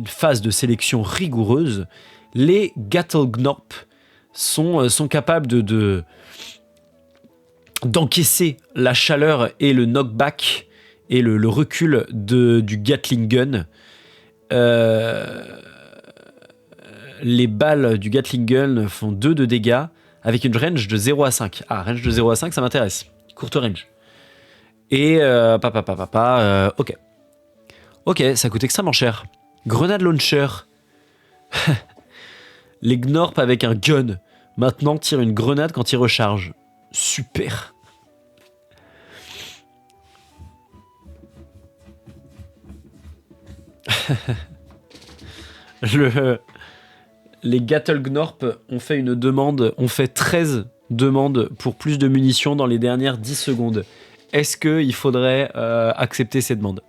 phase de sélection rigoureuse. Les Gattelgnorp sont capables d'encaisser la chaleur et le knockback et le recul du Gatling Gun. Les balles du Gatling Gun font 2 de dégâts avec une range de 0 à 5. Ah, range de 0 à 5, ça m'intéresse. Courte range. Et ok. Ok, ça coûte extrêmement cher. Grenade launcher. Les Gnorp avec un gun. Maintenant, tire une grenade quand il recharge. Super. Les Gattle-Gnorp ont fait une demande, ont fait 13 demandes pour plus de munitions dans les dernières 10 secondes. Est-ce qu'il faudrait accepter ces demandes?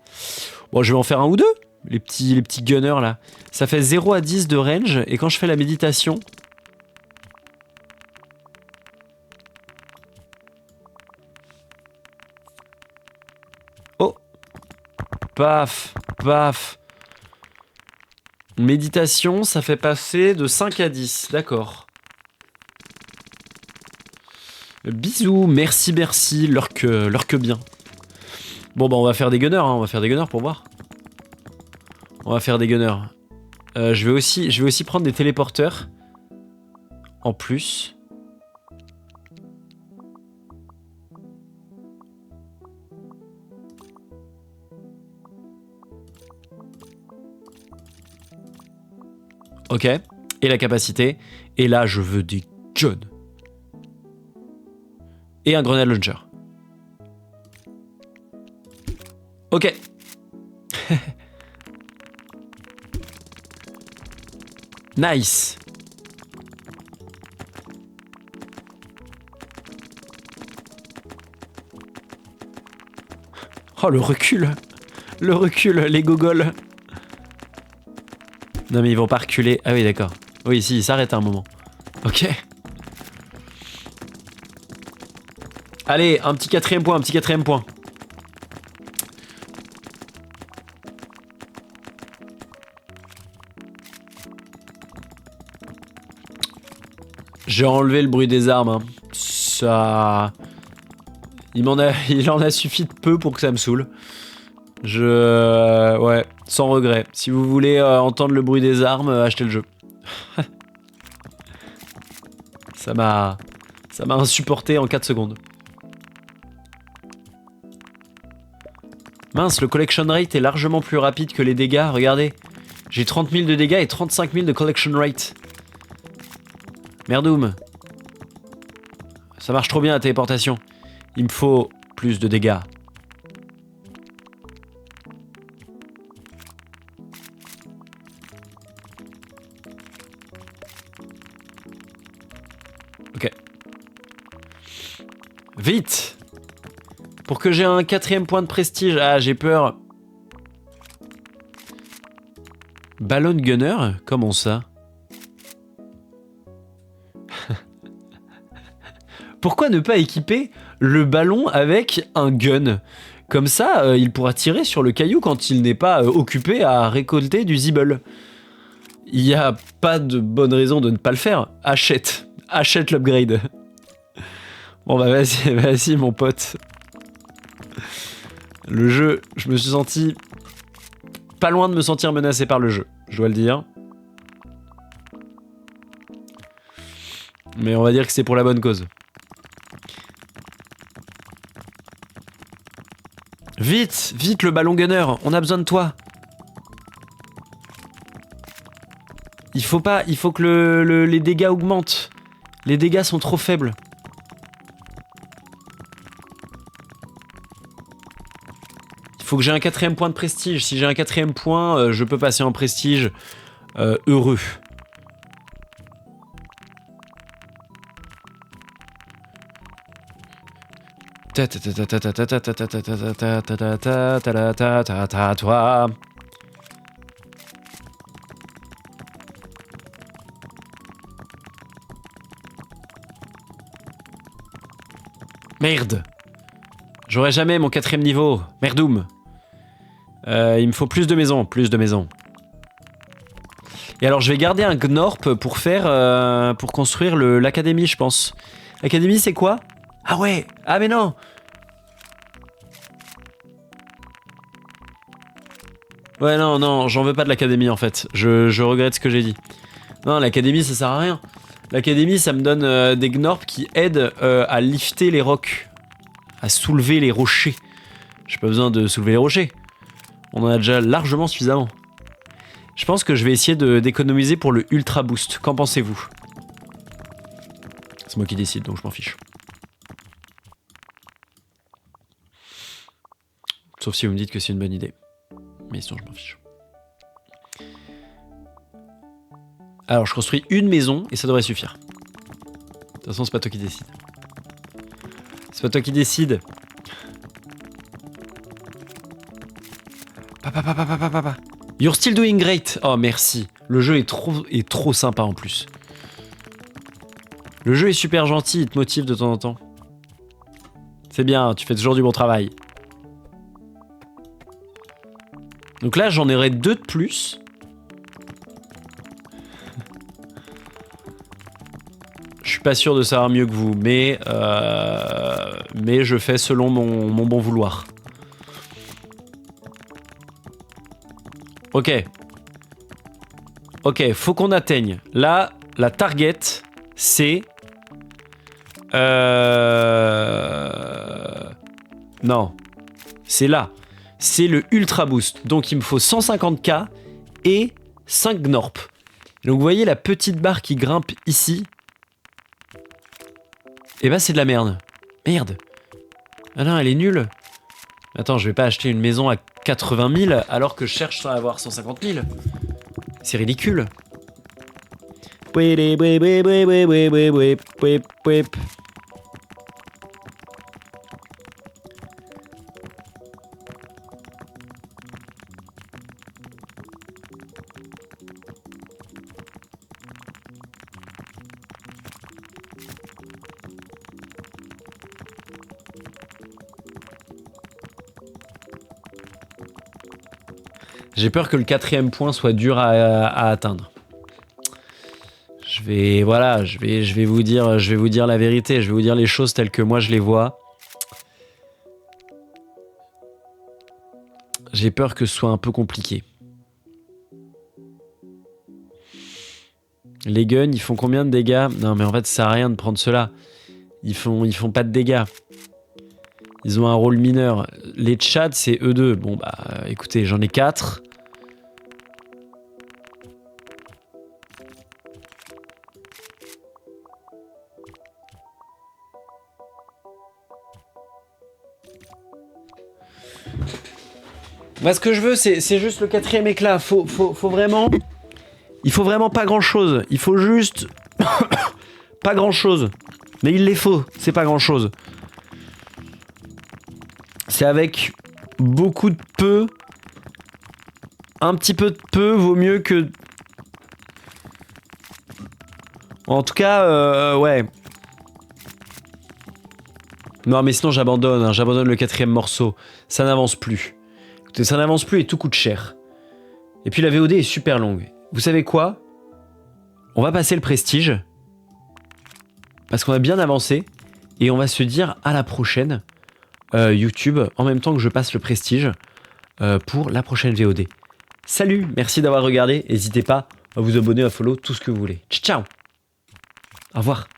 Bon, je vais en faire un ou deux, les petits gunners là. Ça fait 0 à 10 de range, et quand je fais la méditation... Oh! Paf! Paf! Méditation, ça fait passer de 5 à 10, d'accord. Bisous, merci, leur que bien. Bon bah on va faire des gunners, hein, on va faire des gunners pour voir. On va faire des gunners. Je vais aussi prendre des téléporteurs. En plus. Ok. Et la capacité. Et là, je veux des guns. Et un grenade launcher. Ok. Nice. Oh, le recul. Le recul, les gogoles. Non mais ils vont pas reculer. Ah oui, d'accord. Oui, si, ils s'arrêtent à un moment. Ok. Allez, un petit quatrième point, un petit quatrième point. J'ai enlevé le bruit des armes. Hein. Ça... Il en a suffi de peu pour que ça me saoule. Ouais, sans regret. Si vous voulez entendre le bruit des armes, achetez le jeu. Ça m'a insupporté en 4 secondes. Mince, le collection rate est largement plus rapide que les dégâts, regardez. J'ai 30 000 de dégâts et 35 000 de collection rate. Merdoum. Ça marche trop bien la téléportation. Il me faut plus de dégâts. Ok. Vite! Pour que j'ai un 4ème point de prestige. Ah, j'ai peur. Ballon gunner? Comment ça? Pourquoi ne pas équiper le ballon avec un gun? Comme ça, il pourra tirer sur le caillou quand il n'est pas occupé à récolter du zibble. Il n'y a pas de bonne raison de ne pas le faire. Achète l'upgrade. Bon bah vas-y mon pote. Le jeu, je me suis senti pas loin de me sentir menacé par le jeu, je dois le dire. Mais on va dire que c'est pour la bonne cause. Vite, vite le ballon gunner, on a besoin de toi. Il faut que les dégâts augmentent. Les dégâts sont trop faibles. Il faut que j'ai un 4ème point de prestige. Si j'ai un 4ème point, je peux passer en prestige heureux. Merde. J'aurai jamais mon 4ème niveau. Merdoum. Il me faut plus de maisons, Et alors je vais garder un Gnorp pour faire, pour construire l'académie, je pense. L'académie c'est quoi? Ah ouais. Ah mais non. Ouais non, j'en veux pas de l'académie en fait. Je regrette ce que j'ai dit. Non, l'académie ça sert à rien. L'académie, ça me donne des gnorps qui aident à lifter les rocs, à soulever les rochers. J'ai pas besoin de soulever les rochers. On en a déjà largement suffisamment. Je pense que je vais essayer d'économiser pour le Ultra Boost. Qu'en pensez-vous? C'est moi qui décide, donc je m'en fiche. Sauf si vous me dites que c'est une bonne idée. Mais sinon, je m'en fiche. Alors, je construis une maison et ça devrait suffire. De toute façon, c'est pas toi qui décide. C'est pas toi qui décide. Papa. You're still doing great. Oh, merci. Le jeu est trop sympa en plus. Le jeu est super gentil, il te motive de temps en temps. C'est bien, tu fais toujours du bon travail. Donc là, j'en aurai 2 de plus. Je suis pas sûr de savoir mieux que vous, mais je fais selon mon bon vouloir. Ok, faut qu'on atteigne. Là, la target, c'est... Non, c'est là. C'est le Ultra Boost. Donc il me faut 150k et 5 Gnorp. Donc vous voyez la petite barre qui grimpe ici. Et bah c'est de la merde. Merde. Ah non, elle est nulle. Attends, je vais pas acheter une maison à 80 000 alors que je cherche à avoir 150 000. C'est ridicule. J'ai peur que le 4e point soit dur à atteindre. Je vais vous dire la vérité, je vais vous dire les choses telles que moi je les vois. J'ai peur que ce soit un peu compliqué. Les guns, ils font combien de dégâts? Non mais en fait ça sert à rien de prendre ceux-là. Ils font pas de dégâts. Ils ont un rôle mineur. Les Tchads, c'est eux deux. Bon bah écoutez, j'en ai 4. Moi, ce que je veux, c'est juste le 4e éclat. Faut vraiment... Il faut vraiment pas grand-chose. Il faut juste... pas grand-chose. Mais il les faut. C'est pas grand-chose. C'est avec beaucoup de peu. Un petit peu de peu vaut mieux que... En tout cas, ouais. Non, mais sinon, j'abandonne. Hein. J'abandonne le 4e morceau. Ça n'avance plus. Ça n'avance plus et tout coûte cher. Et puis la VOD est super longue. Vous savez quoi? On va passer le prestige. Parce qu'on a bien avancé. Et on va se dire à la prochaine YouTube, en même temps que je passe le prestige pour la prochaine VOD. Salut, merci d'avoir regardé. N'hésitez pas à vous abonner, à follow, tout ce que vous voulez. Ciao. Au revoir.